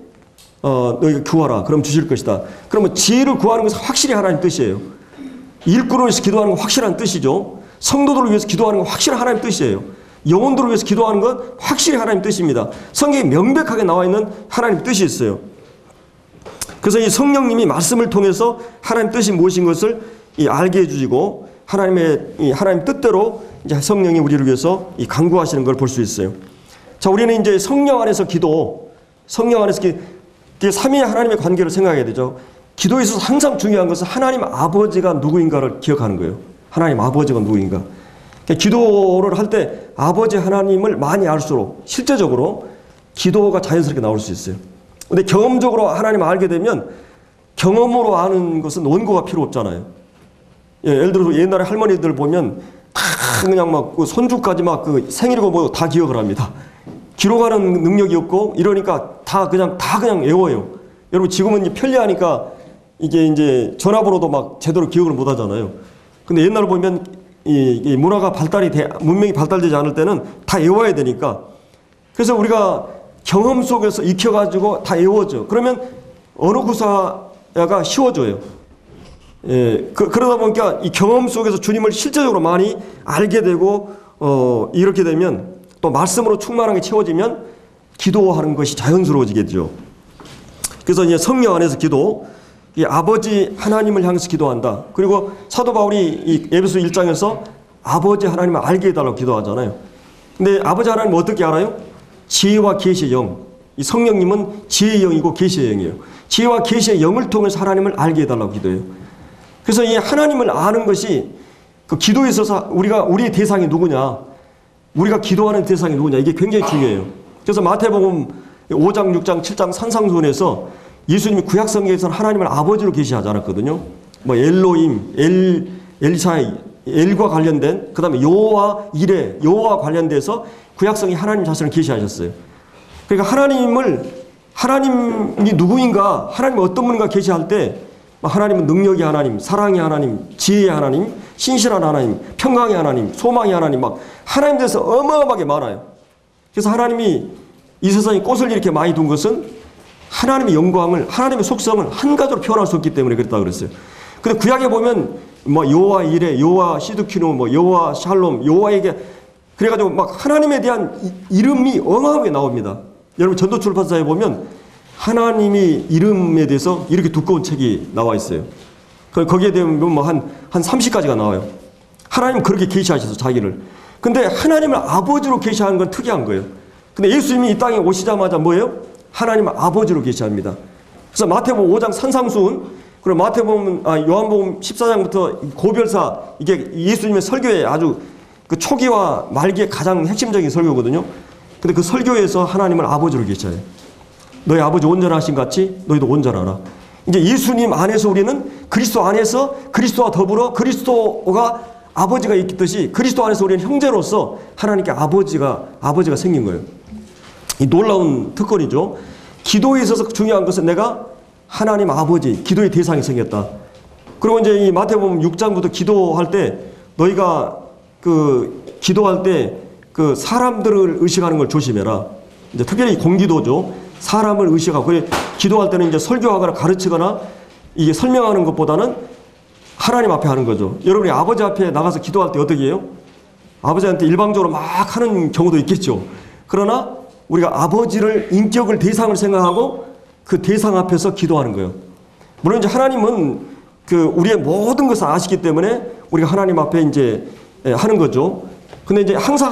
너희가 구하라. 그럼 주실 것이다. 그러면 지혜를 구하는 것은 확실히 하나님 뜻이에요. 일꾼을 위해서 기도하는 건 확실한 뜻이죠. 성도들을 위해서 기도하는 건 확실한 하나님 뜻이에요. 영혼들을 위해서 기도하는 건 확실히 하나님 뜻입니다. 성경에 명백하게 나와 있는 하나님 뜻이 있어요. 그래서 이 성령님이 말씀을 통해서 하나님 뜻이 무엇인 것을 알게 해주시고 하나님 뜻대로 이제 성령이 우리를 위해서 간구하시는 걸 볼 수 있어요. 자, 우리는 이제 성령 안에서 성령 안에서 삼위의 하나님의 관계를 생각해야 되죠. 기도에 있어서 항상 중요한 것은 하나님 아버지가 누구인가를 기억하는 거예요. 하나님 아버지가 누구인가. 기도를 할 때 아버지 하나님을 많이 알수록 실제적으로 기도가 자연스럽게 나올 수 있어요. 근데 경험적으로 하나님을 알게 되면 경험으로 아는 것은 원고가 필요 없잖아요. 예를 들어서 옛날에 할머니들 보면 다 그냥 막 손주까지 막 생일이고 뭐 다 기억을 합니다. 기록하는 능력이 없고 이러니까 다 그냥 외워요. 여러분 지금은 편리하니까 이게 이제 전화번호도 막 제대로 기억을 못 하잖아요. 근데 옛날에 보면 이 문화가 문명이 발달되지 않을 때는 다 외워야 되니까. 그래서 우리가 경험 속에서 익혀가지고 다 외워져. 그러면 언어 구사가 쉬워져요. 그러다 보니까 이 경험 속에서 주님을 실제적으로 많이 알게 되고, 이렇게 되면 또 말씀으로 충만하게 채워지면 기도하는 것이 자연스러워지겠죠. 그래서 이제 성령 안에서 이 아버지 하나님을 향해서 기도한다. 그리고 사도 바울이 이 에베소 1장에서 아버지 하나님을 알게 해달라고 기도하잖아요. 근데 아버지 하나님은 어떻게 알아요? 지혜와 계시의 영. 이 성령님은 지혜의 영이고 계시의 영이에요. 지혜와 계시의 영을 통해서 하나님을 알게 해달라고 기도해요. 그래서 이 하나님을 아는 것이 그 기도에 있어서 우리의 대상이 누구냐, 우리가 기도하는 대상이 누구냐, 이게 굉장히 중요해요. 그래서 마태복음 5장, 6장, 7장 산상수훈에서 예수님이 구약 성경에서는 하나님을 아버지로 계시하지 않았거든요. 뭐 엘로임, 엘사이, 엘과 관련된, 그 다음에 여호와 이레, 여호와 관련돼서 구약성이 하나님 자신을 계시하셨어요. 그러니까 하나님이 누구인가, 하나님이 어떤 분인가 계시할 때 하나님은 능력의 하나님, 사랑의 하나님, 지혜의 하나님, 신실한 하나님, 평강의 하나님, 소망의 하나님, 막 하나님 대해서 어마어마하게 많아요. 그래서 하나님이 이 세상에 꽃을 이렇게 많이 둔 것은 하나님의 영광을, 하나님의 속성을 한 가지로 표현할 수 없기 때문에 그랬다고 그랬어요. 근데 구약에 보면 뭐 여호와 이레, 여호와 시드키누, 뭐 여호와 샬롬, 여호와에게 그래가지고 막 하나님에 대한 이름이 어마어마하게 나옵니다. 여러분 전도출판사에 보면 하나님이 이름에 대해서 이렇게 두꺼운 책이 나와 있어요. 거기에 대면 뭐 한 30가지가 나와요. 하나님은 그렇게 계시하셔서 자기를. 근데 하나님을 아버지로 계시하는 건 특이한 거예요. 근데 예수님이 이 땅에 오시자마자 뭐예요? 하나님을 아버지로 계시합니다. 그래서 마태복음 5장 산상수훈, 그리고 요한복음 14장부터 고별사, 이게 예수님의 설교의 아주 그 초기와 말기의 가장 핵심적인 설교거든요. 근데 그 설교에서 하나님을 아버지로 계셔요. 너희 아버지 온전하신 같이 너희도 온전하라. 이제 예수님 안에서 우리는 그리스도 안에서 그리스도와 더불어 그리스도가 아버지가 있듯이 그리스도 안에서 우리는 형제로서 하나님께 아버지가 생긴 거예요. 이 놀라운 특권이죠. 기도에 있어서 중요한 것은 내가 하나님 아버지, 기도의 대상이 생겼다. 그리고 이제 이 마태복음 6장부터 기도할 때 너희가 기도할 때 사람들을 의식하는 걸 조심해라. 이제 특별히 공기도죠. 사람을 의식하고, 기도할 때는 이제 설교하거나 가르치거나 이게 설명하는 것보다는 하나님 앞에 하는 거죠. 여러분이 아버지 앞에 나가서 기도할 때 어떻게 해요? 아버지한테 일방적으로 막 하는 경우도 있겠죠. 그러나 우리가 아버지를, 인격을, 대상을 생각하고 그 대상 앞에서 기도하는 거예요. 물론 이제 하나님은 우리의 모든 것을 아시기 때문에 우리가 하나님 앞에 이제 하는 거죠. 근데 이제 항상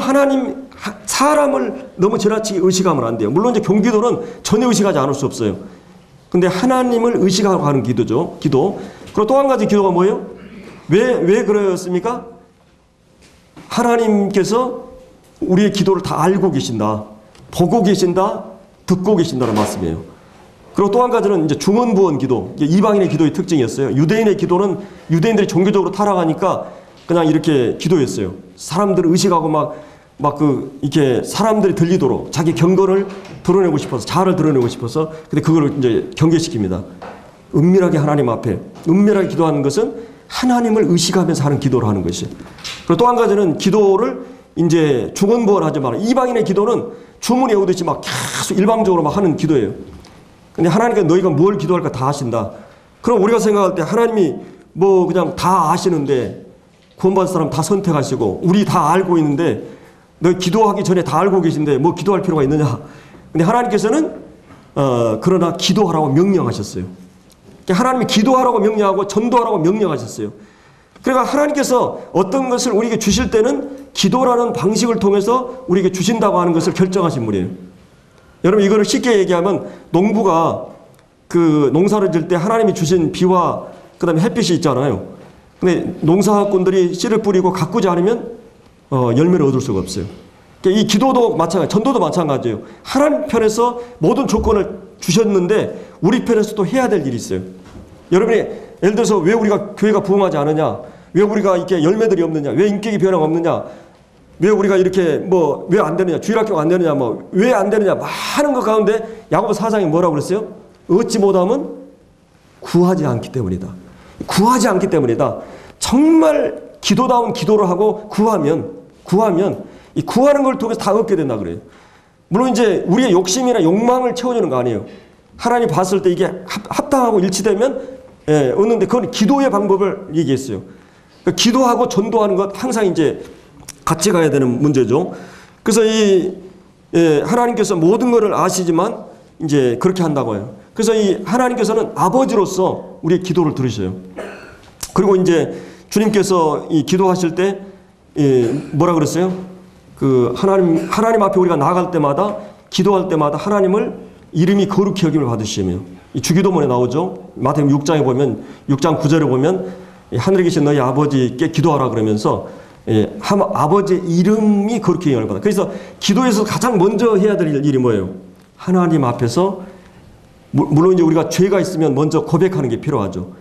사람을 너무 지나치게 의식하면 안 돼요. 물론 이제 경기도는 전혀 의식하지 않을 수 없어요. 근데 하나님을 의식하고 하는 기도죠. 기도. 그리고 또 한 가지 기도가 뭐예요? 왜 그랬습니까? 하나님께서 우리의 기도를 다 알고 계신다. 보고 계신다. 듣고 계신다는 말씀이에요. 그리고 또 한 가지는 이제 중언부언 기도, 이방인의 기도의 특징이었어요. 유대인의 기도는 유대인들이 종교적으로 타락하니까 그냥 이렇게 기도했어요. 사람들을 의식하고 이렇게 사람들이 들리도록 자기 경건을 드러내고 싶어서, 자아를 드러내고 싶어서, 근데 그걸 이제 경계시킵니다. 은밀하게 하나님 앞에, 은밀하게 기도하는 것은 하나님을 의식하면서 하는 기도를 하는 것이에요. 그리고 또 한 가지는 기도를 이제 중언부언 하지 마라. 이방인의 기도는 주문 외우듯이 계속 일방적으로 하는 기도예요. 근데 하나님께서 너희가 뭘 기도할까 다 아신다. 그럼 우리가 생각할 때 하나님이 그냥 다 아시는데, 구원받은 사람 다 선택하시고 우리 다 알고 있는데 너희 기도하기 전에 다 알고 계신데 뭐 기도할 필요가 있느냐. 근데 하나님께서는 그러나 기도하라고 명령하셨어요. 하나님이 기도하라고 명령하고 전도하라고 명령하셨어요. 그러니까 하나님께서 어떤 것을 우리에게 주실 때는 기도라는 방식을 통해서 우리에게 주신다고 하는 것을 결정하신 분이에요. 여러분, 이거를 쉽게 얘기하면 농부가 그 농사를 지을 때 하나님이 주신 비와 그다음에 햇빛이 있잖아요. 근데 농사꾼들이 씨를 뿌리고 가꾸지 않으면 열매를 얻을 수가 없어요. 이 기도도 마찬가지, 전도도 마찬가지예요. 하나님 편에서 모든 조건을 주셨는데 우리 편에서도 해야 될 일이 있어요. 여러분이 예를 들어서 왜 우리가 교회가 부흥하지 않느냐, 왜 우리가 이렇게 열매들이 없느냐, 왜 인격이 변화가 없느냐, 왜 우리가 이렇게 왜 안 되느냐, 주일학교가 안 되느냐, 왜 안 되느냐, 많은 것 가운데 야고보 4장에 뭐라고 그랬어요? 얻지 못하면 구하지 않기 때문이다. 구하지 않기 때문이다. 정말 기도다운 기도를 하고 구하면 이 구하는 걸 통해서 다 얻게 된다 그래요. 물론 이제 우리의 욕심이나 욕망을 채워주는 거 아니에요. 하나님 봤을 때 이게 합당하고 일치되면 얻는데 그건 기도의 방법을 얘기했어요. 그러니까 기도하고 전도하는 것 항상 이제 같이 가야 되는 문제죠. 그래서 하나님께서 모든 것을 아시지만 이제 그렇게 한다고 해요. 그래서 이 하나님께서는 아버지로서 우리의 기도를 들으셔요. 그리고 이제 주님께서 이 기도하실 때 뭐라 그랬어요? 그 하나님 앞에 우리가 나아갈 때마다 기도할 때마다 하나님을 이름이 거룩히 여김을 받으시며, 이 주기도문에 나오죠. 마태복음 6장에 보면 6장 9절에 보면 하늘에 계신 너희 아버지께 기도하라 그러면서 아버지의 이름이 거룩히 여김을 받아. 그래서 기도에서 가장 먼저 해야 될 일이 뭐예요? 하나님 앞에서 물론 이제 우리가 죄가 있으면 먼저 고백하는 게 필요하죠.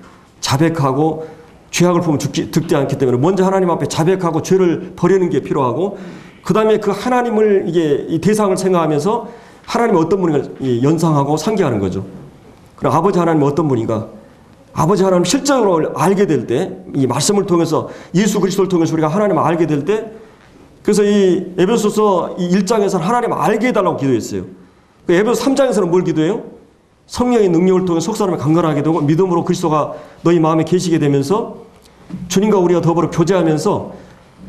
자백하고 죄악을 보면 득지 않기 때문에 먼저 하나님 앞에 자백하고 죄를 버리는 게 필요하고, 그 다음에 그 하나님을 이 대상을 생각하면서 하나님이 어떤 분인가 연상하고 상기하는 거죠. 그럼 아버지 하나님은 어떤 분인가? 아버지 하나님 실제로 알게 될 때, 이 말씀을 통해서 예수 그리스도를 통해서 우리가 하나님을 알게 될 때, 그래서 이 에베소서 1장에서는 하나님을 알게 해달라고 기도했어요. 에베소 3장에서는 뭘 기도해요? 성령의 능력을 통해 속사람을 강건하게 되고 믿음으로 그리스도가 너희 마음에 계시게 되면서 주님과 우리가 더불어 교제하면서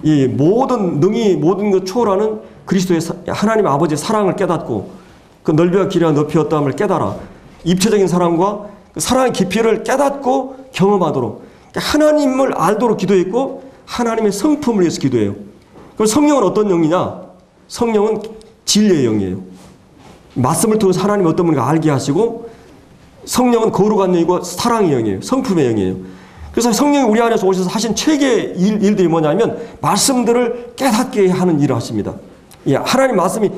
이 모든 것 초월하는 그리스도의 하나님 아버지의 사랑을 깨닫고 그 넓이와 길이와 높이였다함을 깨달아 입체적인 사랑과 그 사랑의 깊이를 깨닫고 경험하도록 하나님을 알도록 기도했고, 하나님의 성품을 위해서 기도해요. 그럼 성령은 어떤 영이냐? 성령은 진리의 영이에요. 말씀을 통해서 하나님이 어떤 분인가 알게 하시고, 성령은 거룩한 영이고 사랑의 영이에요. 성품의 영이에요. 그래서 성령이 우리 안에서 오셔서 하신 최고의 일들이 뭐냐면 말씀들을 깨닫게 하는 일을 하십니다. 하나님 말씀이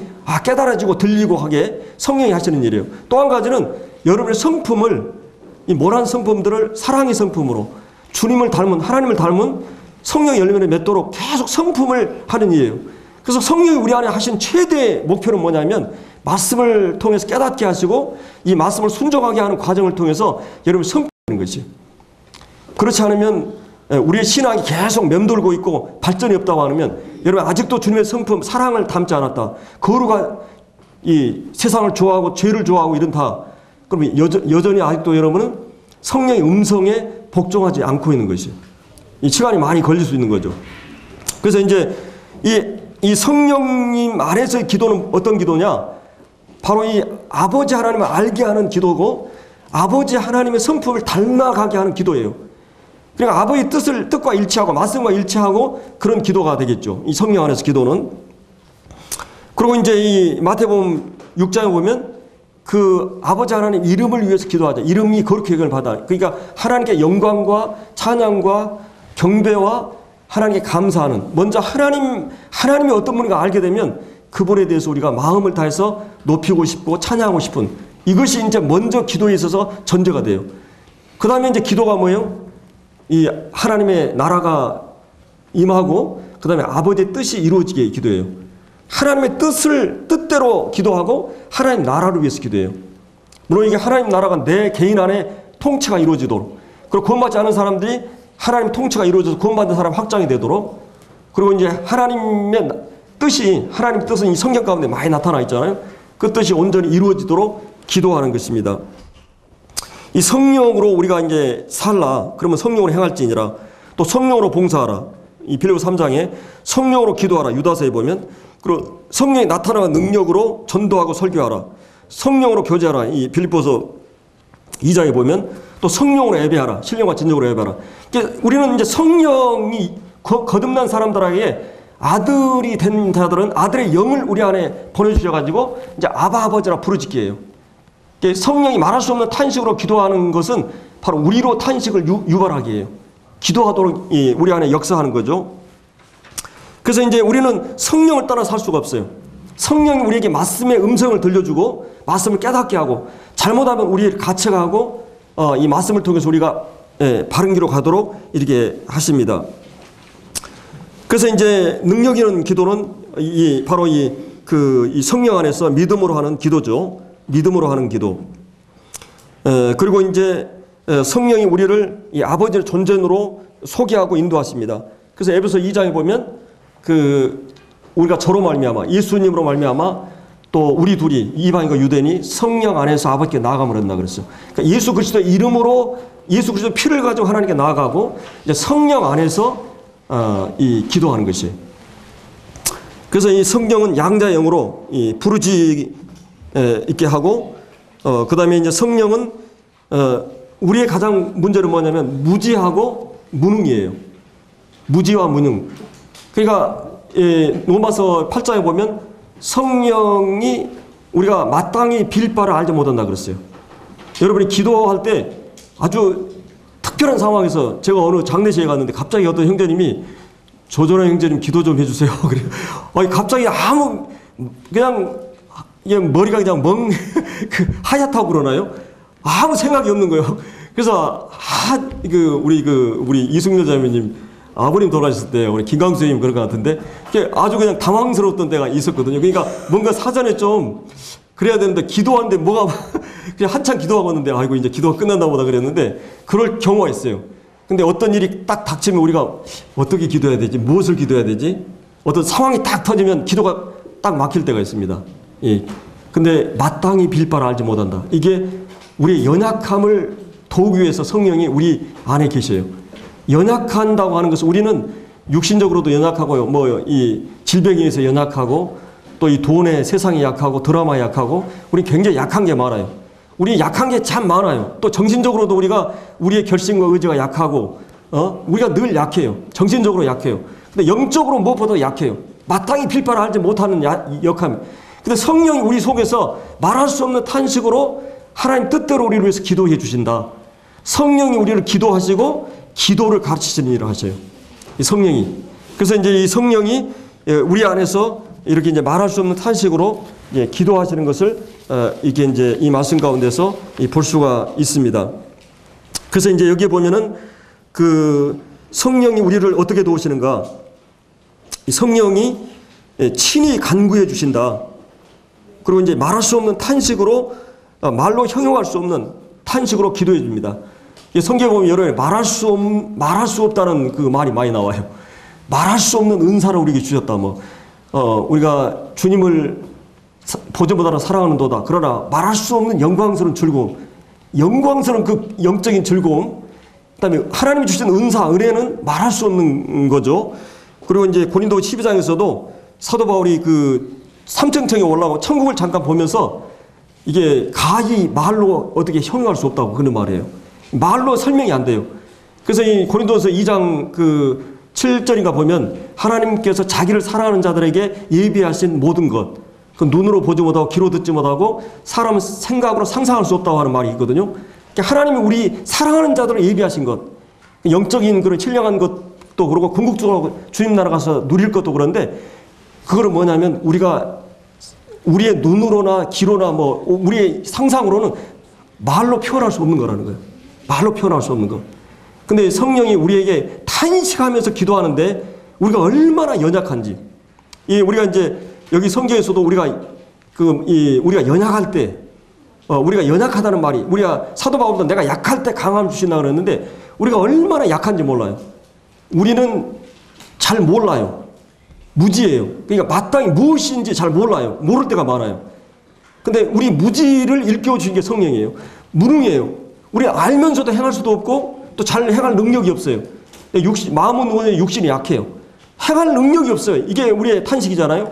깨달아지고 들리고 하게 성령이 하시는 일이에요. 또 한 가지는 여러분의 성품을, 이 모란 성품들을 사랑의 성품으로 주님을 닮은, 하나님을 닮은 성령의 열매를 맺도록 계속 성품을 하는 일이에요. 그래서 성령이 우리 안에 하신 최대 목표는 뭐냐면 말씀을 통해서 깨닫게 하시고 이 말씀을 순종하게 하는 과정을 통해서 여러분 성품하는 것이에요. 그렇지 않으면 우리의 신앙이 계속 맴돌고 있고 발전이 없다고 하면 여러분 아직도 주님의 성품, 사랑을 담지 않았다. 거룩한 이 세상을 좋아하고 죄를 좋아하고 이런다. 그러면 여전히 아직도 여러분은 성령의 음성에 복종하지 않고 있는 것이에요. 이 시간이 많이 걸릴 수 있는 거죠. 그래서 이제 이 성령님 안에서의 기도는 어떤 기도냐? 바로 이 아버지 하나님을 알게 하는 기도고 아버지 하나님의 성품을 닮아가게 하는 기도예요. 그러니까 아버지의 뜻과 일치하고 말씀과 일치하고 그런 기도가 되겠죠. 이 성령 안에서 기도는. 그리고 이제 이 마태복음 6장에 보면 그 아버지 하나님 이름을 위해서 기도하자. 이름이 거룩히 여김을 받아. 그러니까 하나님께 영광과 찬양과 경배와 하나님께 감사하는, 먼저 하나님이 어떤 분인가 알게 되면 그분에 대해서 우리가 마음을 다해서 높이고 싶고 찬양하고 싶은 이것이 이제 먼저 기도에 있어서 전제가 돼요. 그 다음에 이제 기도가 뭐예요? 이 하나님의 나라가 임하고 그 다음에 아버지의 뜻이 이루어지게 기도해요. 하나님의 뜻대로 기도하고 하나님 나라를 위해서 기도해요. 물론 이게 하나님 나라가 내 개인 안에 통치가 이루어지도록, 그리고 구원받지 않은 사람들이 하나님 통치가 이루어져서 구원받는 사람 확장이 되도록, 그리고 이제 하나님의 뜻은 이 성경 가운데 많이 나타나 있잖아요. 그 뜻이 온전히 이루어지도록 기도하는 것입니다. 이 성령으로 우리가 이제 살라, 그러면 성령으로 행할지니라, 또 성령으로 봉사하라. 이 빌립보 3장에 성령으로 기도하라, 유다서에 보면, 그리고 성령이 나타나는 능력으로 전도하고 설교하라, 성령으로 교제하라, 이 빌립보서 2장에 보면, 또 성령으로 예배하라, 신령과 진정으로 예배하라. 그러니까 우리는 이제 성령이 거듭난 사람들에게 아들이 된 자들은 아들의 영을 우리 안에 보내주셔가지고 이제 아바 아버지라 부르짖기예요. 성령이 말할 수 없는 탄식으로 기도하는 것은 바로 우리로 탄식을 유발하기예요. 기도하도록 우리 안에 역사하는 거죠. 그래서 이제 우리는 성령을 따라 살 수가 없어요. 성령이 우리에게 말씀의 음성을 들려주고 말씀을 깨닫게 하고, 잘못하면 우리를 가책하고 이 말씀을 통해서 우리가 바른 길로 가도록 이렇게 하십니다. 그래서 이제 능력 있는 기도는 바로 이 성령 안에서 믿음으로 하는 기도죠. 믿음으로 하는 기도. 그리고 이제 성령이 우리를 이 아버지의 존재로 소개하고 인도하십니다. 그래서 에베소 2장에 보면 우리가 저로 말미암아, 예수님으로 말미암아 또 우리 둘이 이방인과 유대인이 성령 안에서 아버지께 나아감을 한다 그랬어요. 그러니까 예수 그리스도의 이름으로, 예수 그리스도의 피를 가지고 하나님께 나아가고 이제 성령 안에서 이 기도하는 것이에요. 그래서 이 성령은 양자의 영으로 부르짖 있게 하고, 그 다음에 이제 성령은 우리의 가장 문제는 뭐냐면 무지하고 무능이에요. 무지와 무능. 그러니까 로마서 8장에 보면 성령이 우리가 마땅히 빌 바를 알지 못한다 그랬어요. 여러분이 기도할 때 아주 특별한 상황에서, 제가 어느 장례식에 갔는데 갑자기 어떤 형제님이 조전한 형제님 기도 좀 해주세요. 그래요. 갑자기 그냥 머리가 그냥 하얗다고 그러나요? 아무 생각이 없는 거예요. 그래서 우리 이승열 자매님 아버님 돌아가셨을 때 우리 김강수 선생님 그런 것 같은데 아주 그냥 당황스러웠던 때가 있었거든요. 그러니까 뭔가 사전에 좀 그래야 되는데 기도하는데 그냥 한참 기도하고 있는데 아이고 이제 기도가 끝났나 보다 그랬는데 그럴 경우가 있어요. 근데 어떤 일이 딱 닥치면 우리가 어떻게 기도해야 되지? 무엇을 기도해야 되지? 어떤 상황이 딱 터지면 기도가 딱 막힐 때가 있습니다. 예. 근데 마땅히 빌 바를 알지 못한다. 이게 우리의 연약함을 도우기 위해서 성령이 우리 안에 계셔요. 연약한다고 하는 것은 우리는 육신적으로도 연약하고요. 이 질병에 의해서 연약하고 또 이 돈에 세상에 약하고 드라마에 약하고 우리 굉장히 약한 게 많아요. 우리 약한 게 참 많아요. 또 정신적으로도 우리의 결심과 의지가 약하고 우리가 늘 약해요. 정신적으로 약해요. 근데 영적으로 무엇보다 약해요. 마땅히 빌 바를 알지 못하는 역함. 근데 성령이 우리 속에서 말할 수 없는 탄식으로 하나님 뜻대로 우리를 위해서 기도해 주신다. 성령이 우리를 기도하시고 기도를 가르치시는 일을 하셔요. 이 성령이. 그래서 이제 이 성령이 우리 안에서 이렇게 이제 말할 수 없는 탄식으로 기도하시는 것을 이게 이제 이 말씀 가운데서 볼 수가 있습니다. 그래서 이제 여기에 보면은 성령이 우리를 어떻게 도우시는가? 이 성령이 친히 간구해 주신다. 그리고 이제 말할 수 없는 탄식으로, 말로 형용할 수 없는 탄식으로 기도해 줍니다. 성경에 보면 여러분 말할 수 없다는 그 말이 많이 나와요. 말할 수 없는 은사를 우리에게 주셨다. 우리가 주님을 보전보다는 사랑하는도다. 그러나 말할 수 없는 영광스러운 즐거움, 영광스러운 그 영적인 즐거움, 그다음에 하나님이 주신 은사, 은혜는 말할 수 없는 거죠. 그리고 이제 고린도 12장에서도 사도 바울이 삼층청에 올라가고 천국을 잠깐 보면서 이게 가히 말로 어떻게 형용할 수 없다고 그런 말이에요. 말로 설명이 안 돼요. 그래서 이 고린도서 2장 7절인가 보면 하나님께서 자기를 사랑하는 자들에게 예비하신 모든 것, 그 눈으로 보지 못하고 귀로 듣지 못하고 사람은 생각으로 상상할 수 없다고 하는 말이 있거든요. 그러니까 하나님이 우리 사랑하는 자들을 예비하신 것, 영적인 그런 신령한 것도 그렇고 궁극적으로 주님 나라 가서 누릴 것도 그런데 그거는 뭐냐면 우리가 우리의 눈으로나 귀로나 뭐 우리의 상상으로는 말로 표현할 수 없는 거라는 거예요. 말로 표현할 수 없는 거. 근데 성령이 우리에게 탄식하면서 기도하는데 우리가 얼마나 연약한지. 우리가 이제 여기 성경에서도 우리가 우리가 연약할 때, 우리가 연약하다는 말이, 우리가 사도 바울도 내가 약할 때 강함을 주신다 그랬는데 우리가 얼마나 약한지 몰라요. 우리는 잘 몰라요. 무지예요. 그러니까 마땅히 무엇인지 잘 몰라요. 모를 때가 많아요. 근데 우리 무지를 일깨워 주신 게 성령이에요. 무능해요. 우리 알면서도 행할 수도 없고 또 잘 행할 능력이 없어요. 마음은 원래 육신이 약해요. 행할 능력이 없어요. 이게 우리의 탄식이잖아요.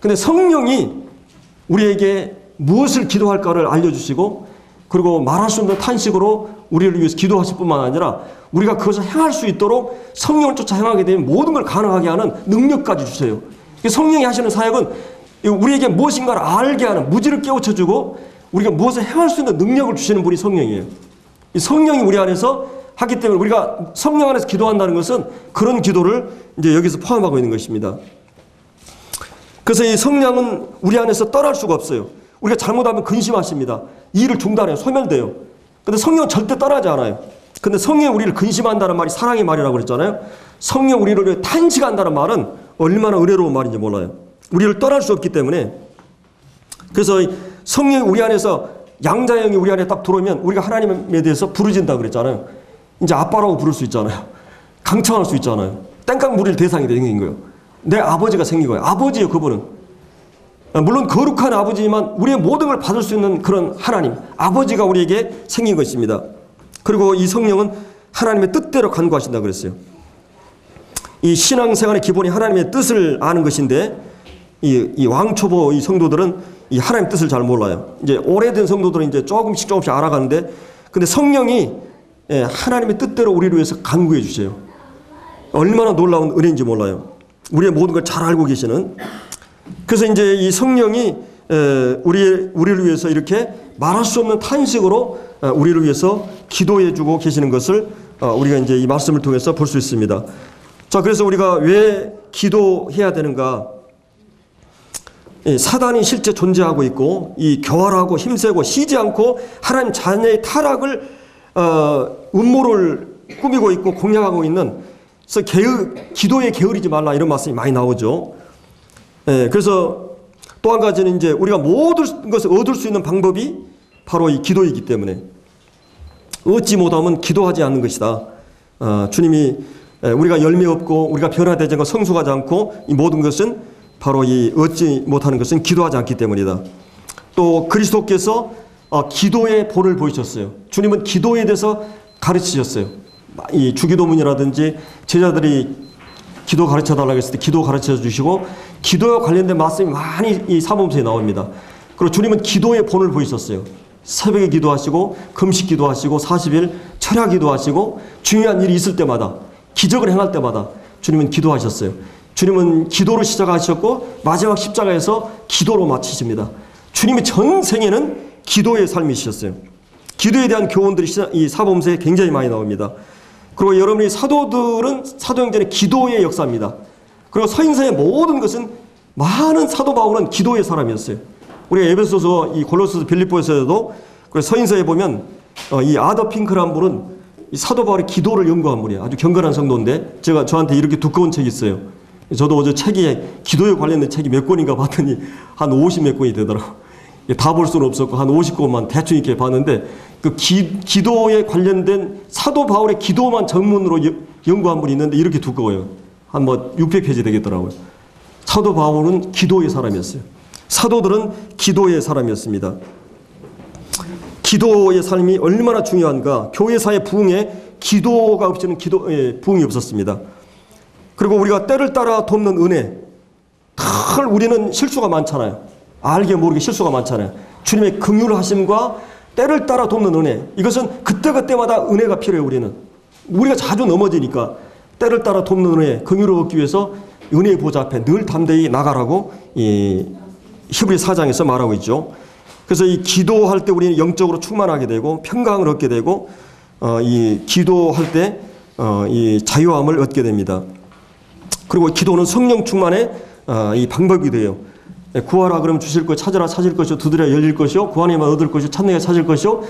근데 성령이 우리에게 무엇을 기도할까를 알려주시고 그리고 말할 수 없는 탄식으로 우리를 위해서 기도하실 뿐만 아니라 우리가 그것을 행할 수 있도록 성령을 쫓아 행하게 되면 모든 걸 가능하게 하는 능력까지 주세요. 성령이 하시는 사역은 우리에게 무엇인가를 알게 하는, 무지를 깨우쳐주고 우리가 무엇을 행할 수 있는 능력을 주시는 분이 성령이에요. 이 성령이 우리 안에서 하기 때문에 우리가 성령 안에서 기도한다는 것은 그런 기도를 이제 여기서 포함하고 있는 것입니다. 그래서 이 성령은 우리 안에서 떠날 수가 없어요. 우리가 잘못하면 근심하십니다. 이 일을 중단해요. 소멸돼요. 근데 성령은 절대 떠나지 않아요. 근데 성령이 우리를 근심한다는 말이 사랑의 말이라고 그랬잖아요. 성령 우리를 탄식한다는 말은 얼마나 은혜로운 말인지 몰라요. 우리를 떠날 수 없기 때문에. 그래서 성령이 우리 안에서 양자형이 우리 안에 딱 들어오면 우리가 하나님에 대해서 부르진다 그랬잖아요. 이제 아빠라고 부를 수 있잖아요. 강청할 수 있잖아요. 땡깡 부릴 대상이 생긴 거예요. 내 아버지가 생긴 거예요. 아버지예요, 그분은. 물론 거룩한 아버지지만 우리의 모든 걸 받을 수 있는 그런 하나님, 아버지가 우리에게 생긴 것입니다. 그리고 이 성령은 하나님의 뜻대로 간구하신다 그랬어요. 이 신앙생활의 기본이 하나님의 뜻을 아는 것인데 이 왕초보 이 성도들은 이 하나님의 뜻을 잘 몰라요. 이제 오래된 성도들은 이제 조금씩 알아가는데 근데 성령이 하나님의 뜻대로 우리를 위해서 간구해 주세요. 얼마나 놀라운 은혜인지 몰라요. 우리의 모든 걸 잘 알고 계시는. 그래서 이제 이 성령이 우리를 위해서 이렇게 말할 수 없는 탄식으로 우리를 위해서 기도해 주고 계시는 것을 우리가 이제 이 말씀을 통해서 볼 수 있습니다. 자, 그래서 우리가 왜 기도해야 되는가? 사단이 실제 존재하고 있고 이 교활하고 힘세고 쉬지 않고 하나님 자녀의 타락을 음모를 꾸미고 있고 공략하고 있는, 그래서 기도에 게으르지 말라 이런 말씀이 많이 나오죠. 그래서 또 한 가지는 이제 우리가 모든 것을 얻을 수 있는 방법이 바로 이 기도이기 때문에 얻지 못하면 기도하지 않는 것이다. 주님이 우리가 열매 없고 우리가 변화되지 않고 성숙하지 않고 이 모든 것은 바로 이 얻지 못하는 것은 기도하지 않기 때문이다. 또 그리스도께서 기도의 본을 보이셨어요. 주님은 기도에 대해서 가르치셨어요. 이 주기도문이라든지 제자들이 기도 가르쳐달라고 했을 때 기도 가르쳐 주시고 기도와 관련된 말씀이 많이 이 사복음서에 나옵니다. 그리고 주님은 기도의 본을 보이셨어요. 새벽에 기도하시고 금식 기도하시고 40일 철야 기도하시고 중요한 일이 있을 때마다 기적을 행할 때마다 주님은 기도하셨어요. 주님은 기도로 시작하셨고 마지막 십자가에서 기도로 마치십니다. 주님의 전생에는 기도의 삶이셨어요. 기도에 대한 교훈들이 이 사복음서에 굉장히 많이 나옵니다. 그리고 여러분이 사도행전의 기도의 역사입니다. 그리고 서인서의 모든 것은 많은 사도 바울은 기도의 사람이었어요. 우리가 에베소서, 이 골로새서, 빌립보에서도 그리고 서인서에 보면 이 아더 핑크란 분은 이 사도 바울의 기도를 연구한 분이에요. 아주 경건한 성도인데 저한테 이렇게 두꺼운 책이 있어요. 저도 어제 기도에 관련된 책이 몇 권인가 봤더니 한 50몇 권이 되더라고요. 다 볼 수는 없었고 한 50권만 대충 이렇게 봤는데 그 기도에 관련된 사도 바울의 기도만 전문으로 연구한 분이 있는데 이렇게 두꺼워요. 한 600페이지 되겠더라고요. 사도 바울은 기도의 사람이었어요. 사도들은 기도의 사람이었습니다. 기도의 삶이 얼마나 중요한가. 교회사의 부흥에 기도가 없이는 부흥이 없었습니다. 그리고 우리가 때를 따라 돕는 은혜. 늘 우리는 실수가 많잖아요. 알게 모르게 실수가 많잖아요. 주님의 긍휼하심과 때를 따라 돕는 은혜. 이것은 그때그때마다 은혜가 필요해요. 우리가 자주 넘어지니까 때를 따라 돕는 은혜, 긍휼을 얻기 위해서 은혜의 보좌 앞에 늘 담대히 나가라고 이 히브리 4장에서 말하고 있죠. 그래서 이 기도할 때 우리는 영적으로 충만하게 되고 평강을 얻게 되고 이 기도할 때 이 자유함을 얻게 됩니다. 그리고 기도는 성령 충만의 이 방법이 돼요. 구하라 그러면 주실 것, 찾으라 찾을 것이요, 두드려 열릴 것이요, 구하니만 얻을 것이요, 찾는 게 찾을 것이요,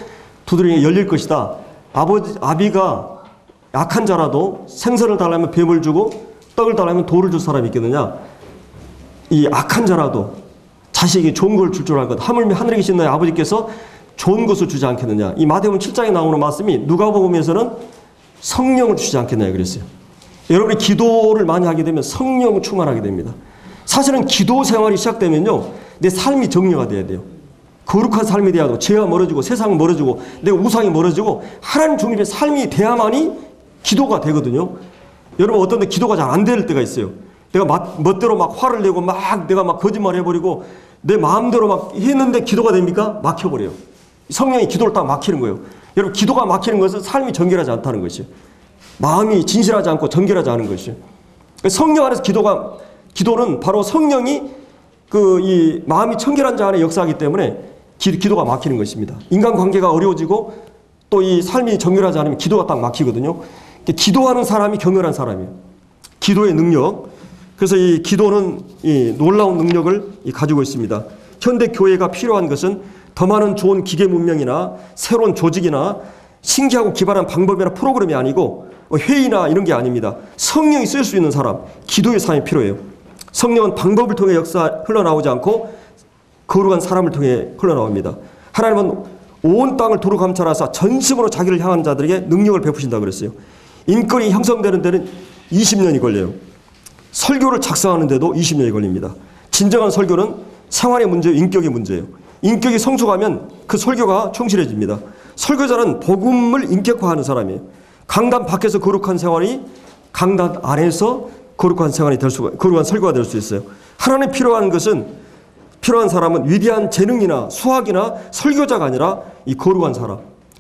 두드리면 열릴 것이다. 아비가 약한 자라도 생선을 달라면 뱀을 주고 떡을 달라면 돌을 줄 사람이 있겠느냐. 이 악한 자라도 자식에게 좋은 걸 줄 줄 알거든. 하물며 하늘에 계신 너희 아버지께서 좋은 것을 주지 않겠느냐. 이 마태복음 7장에 나오는 말씀이 누가복음에서는 성령을 주지 않겠느냐 그랬어요. 여러분이 기도를 많이 하게 되면 성령 충만하게 됩니다. 사실은 기도 생활이 시작되면요, 내 삶이 정리가 돼야 돼요. 거룩한 삶이 돼야 되고, 죄가 멀어지고, 세상이 멀어지고, 내가 우상이 멀어지고, 하나님 중립의 삶이 돼야만이 기도가 되거든요. 여러분, 어떤 데 기도가 잘 안 될 때가 있어요. 내가 멋대로 막 화를 내고, 내가 막 거짓말 해버리고, 내 마음대로 막 했는데 기도가 됩니까? 막혀버려요. 성령이 기도를 딱 막히는 거예요. 여러분, 기도가 막히는 것은 삶이 정결하지 않다는 것이에요. 마음이 진실하지 않고 정결하지 않은 것이에요. 성령 안에서 기도는 바로 성령이 이 마음이 청결한 자 안에 역사하기 때문에 기도가 막히는 것입니다. 인간관계가 어려워지고 또 이 삶이 정결하지 않으면 기도가 딱 막히거든요. 기도하는 사람이 경건한 사람이에요. 기도의 능력. 그래서 이 기도는 이 놀라운 능력을 가지고 있습니다. 현대 교회가 필요한 것은 더 많은 좋은 기계 문명이나 새로운 조직이나 신기하고 기발한 방법이나 프로그램이 아니고 회의나 이런 게 아닙니다. 성령이 쓸 수 있는 사람, 기도의 사람이 필요해요. 성령은 방법을 통해 흘러나오지 않고 거룩한 사람을 통해 흘러나옵니다. 하나님은 온 땅을 두루 감찰하사 전심으로 자기를 향하는 자들에게 능력을 베푸신다고 그랬어요. 인권이 형성되는 데는 20년이 걸려요. 설교를 작성하는데도 20년이 걸립니다. 진정한 설교는 생활의 문제예요. 인격의 문제예요. 인격이 성숙하면 그 설교가 충실해집니다. 설교자는 복음을 인격화하는 사람이에요. 강단 밖에서 거룩한 생활이 강단 안에서 거룩한 생활이 거룩한 설교가 될 수 있어요. 하나님 필요한 사람은 위대한 재능이나 수학이나 설교자가 아니라 이 거룩한 사람,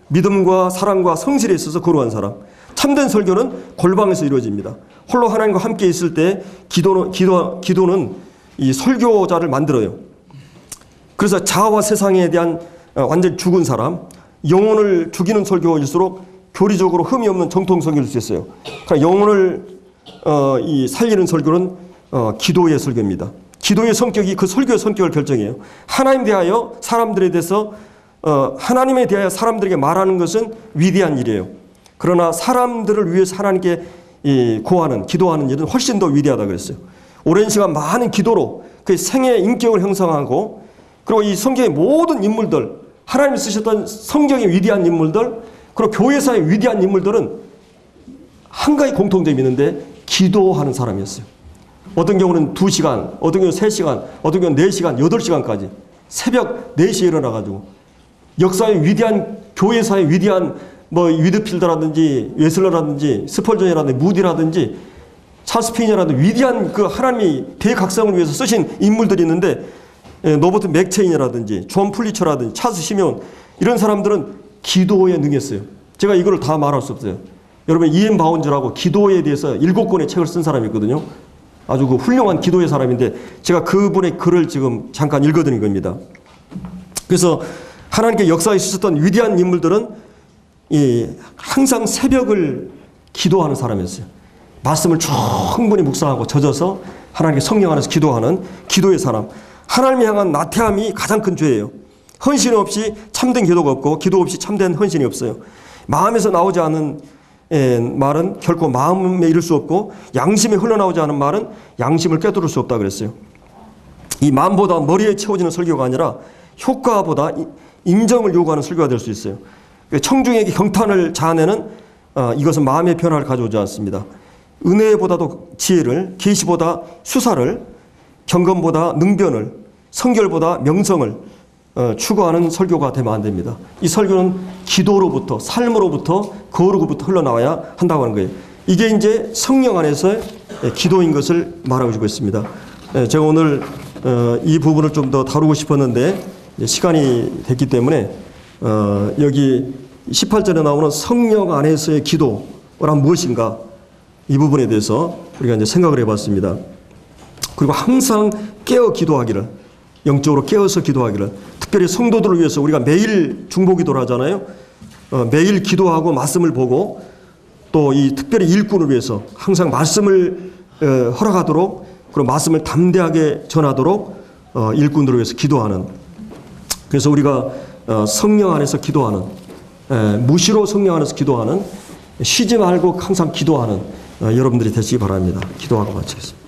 믿음과 사랑과 성실에 있어서 거룩한 사람. 참된 설교는 골방에서 이루어집니다. 홀로 하나님과 함께 있을 때 기도는 이 설교자를 만들어요. 그래서 자아와 세상에 대한 완전히 죽은 사람, 영혼을 죽이는 설교일수록 교리적으로 흠이 없는 정통 설교일 수 있어요. 그러니까 영혼을 살리는 설교는 기도의 설교입니다. 기도의 성격이 그 설교의 성격을 결정해요. 하나님에 대하여 사람들에게 말하는 것은 위대한 일이에요. 그러나 사람들을 위해서 하나님께 기도하는 일은 훨씬 더 위대하다 그랬어요. 오랜 시간 많은 기도로 그 생애의 인격을 형성하고, 그리고 이 성경의 모든 인물들, 하나님이 쓰셨던 성경의 위대한 인물들, 그리고 교회사의 위대한 인물들은 한 가지 공통점이 있는데 기도하는 사람이었어요. 어떤 경우는 2시간, 어떤 경우는 3시간, 어떤 경우는 4시간, 8시간까지 새벽 4시에 일어나가지고 역사의 위대한, 교회사의 위대한 위드필더라든지 웨슬러라든지 스펄전이라든지 무디라든지 찰스피니라든지 위대한 그 하나님이 대각성을 위해서 쓰신 인물들이 있는데, 노버트 맥체인이라든지 존 플리처라든지 찰스 시몬, 이런 사람들은 기도에 능했어요. 제가 이거를 다 말할 수 없어요. 여러분, 이엠 바운즈라고 기도에 대해서 7권의 책을 쓴 사람이 있거든요. 아주 그 훌륭한 기도의 사람인데 제가 그분의 글을 지금 잠깐 읽어드린 겁니다. 그래서 하나님께 역사에 있었던 위대한 인물들은 항상 새벽을 기도하는 사람이었어요. 말씀을 충분히 묵상하고 젖어서 하나님께 성령 안에서 기도하는 기도의 사람. 하나님을 향한 나태함이 가장 큰 죄예요. 헌신 없이 참된 기도가 없고 기도 없이 참된 헌신이 없어요. 마음에서 나오지 않은 말은 결코 마음에 이를 수 없고, 양심에 흘러나오지 않은 말은 양심을 꿰뚫을 수 없다 그랬어요. 이 마음보다 머리에 채워지는 설교가 아니라 효과보다 인정을 요구하는 설교가 될 수 있어요. 청중에게 경탄을 자아내는 이것은 마음의 변화를 가져오지 않습니다. 은혜보다도 지혜를, 계시보다 수사를, 경건보다 능변을, 성결보다 명성을 추구하는 설교가 되면 안 됩니다. 이 설교는 기도로부터, 삶으로부터, 거룩으로부터 흘러나와야 한다고 하는 거예요. 이게 이제 성령 안에서의 기도인 것을 말하고 있습니다. 제가 오늘 이 부분을 좀 더 다루고 싶었는데 시간이 됐기 때문에 여기 18절에 나오는 성령 안에서의 기도란 무엇인가, 이 부분에 대해서 우리가 이제 생각을 해봤습니다. 그리고 항상 깨어 기도하기를, 영적으로 깨어서 기도하기를, 특별히 성도들을 위해서 우리가 매일 중보기도를 하잖아요. 매일 기도하고 말씀을 보고, 또 이 특별히 일꾼을 위해서 항상 말씀을 허락하도록, 그리고 말씀을 담대하게 전하도록 일꾼들을 위해서 기도하는, 그래서 우리가 성령 안에서 기도하는, 무시로 성령 안에서 기도하는, 쉬지 말고 항상 기도하는 여러분들이 되시기 바랍니다. 기도하고 마치겠습니다.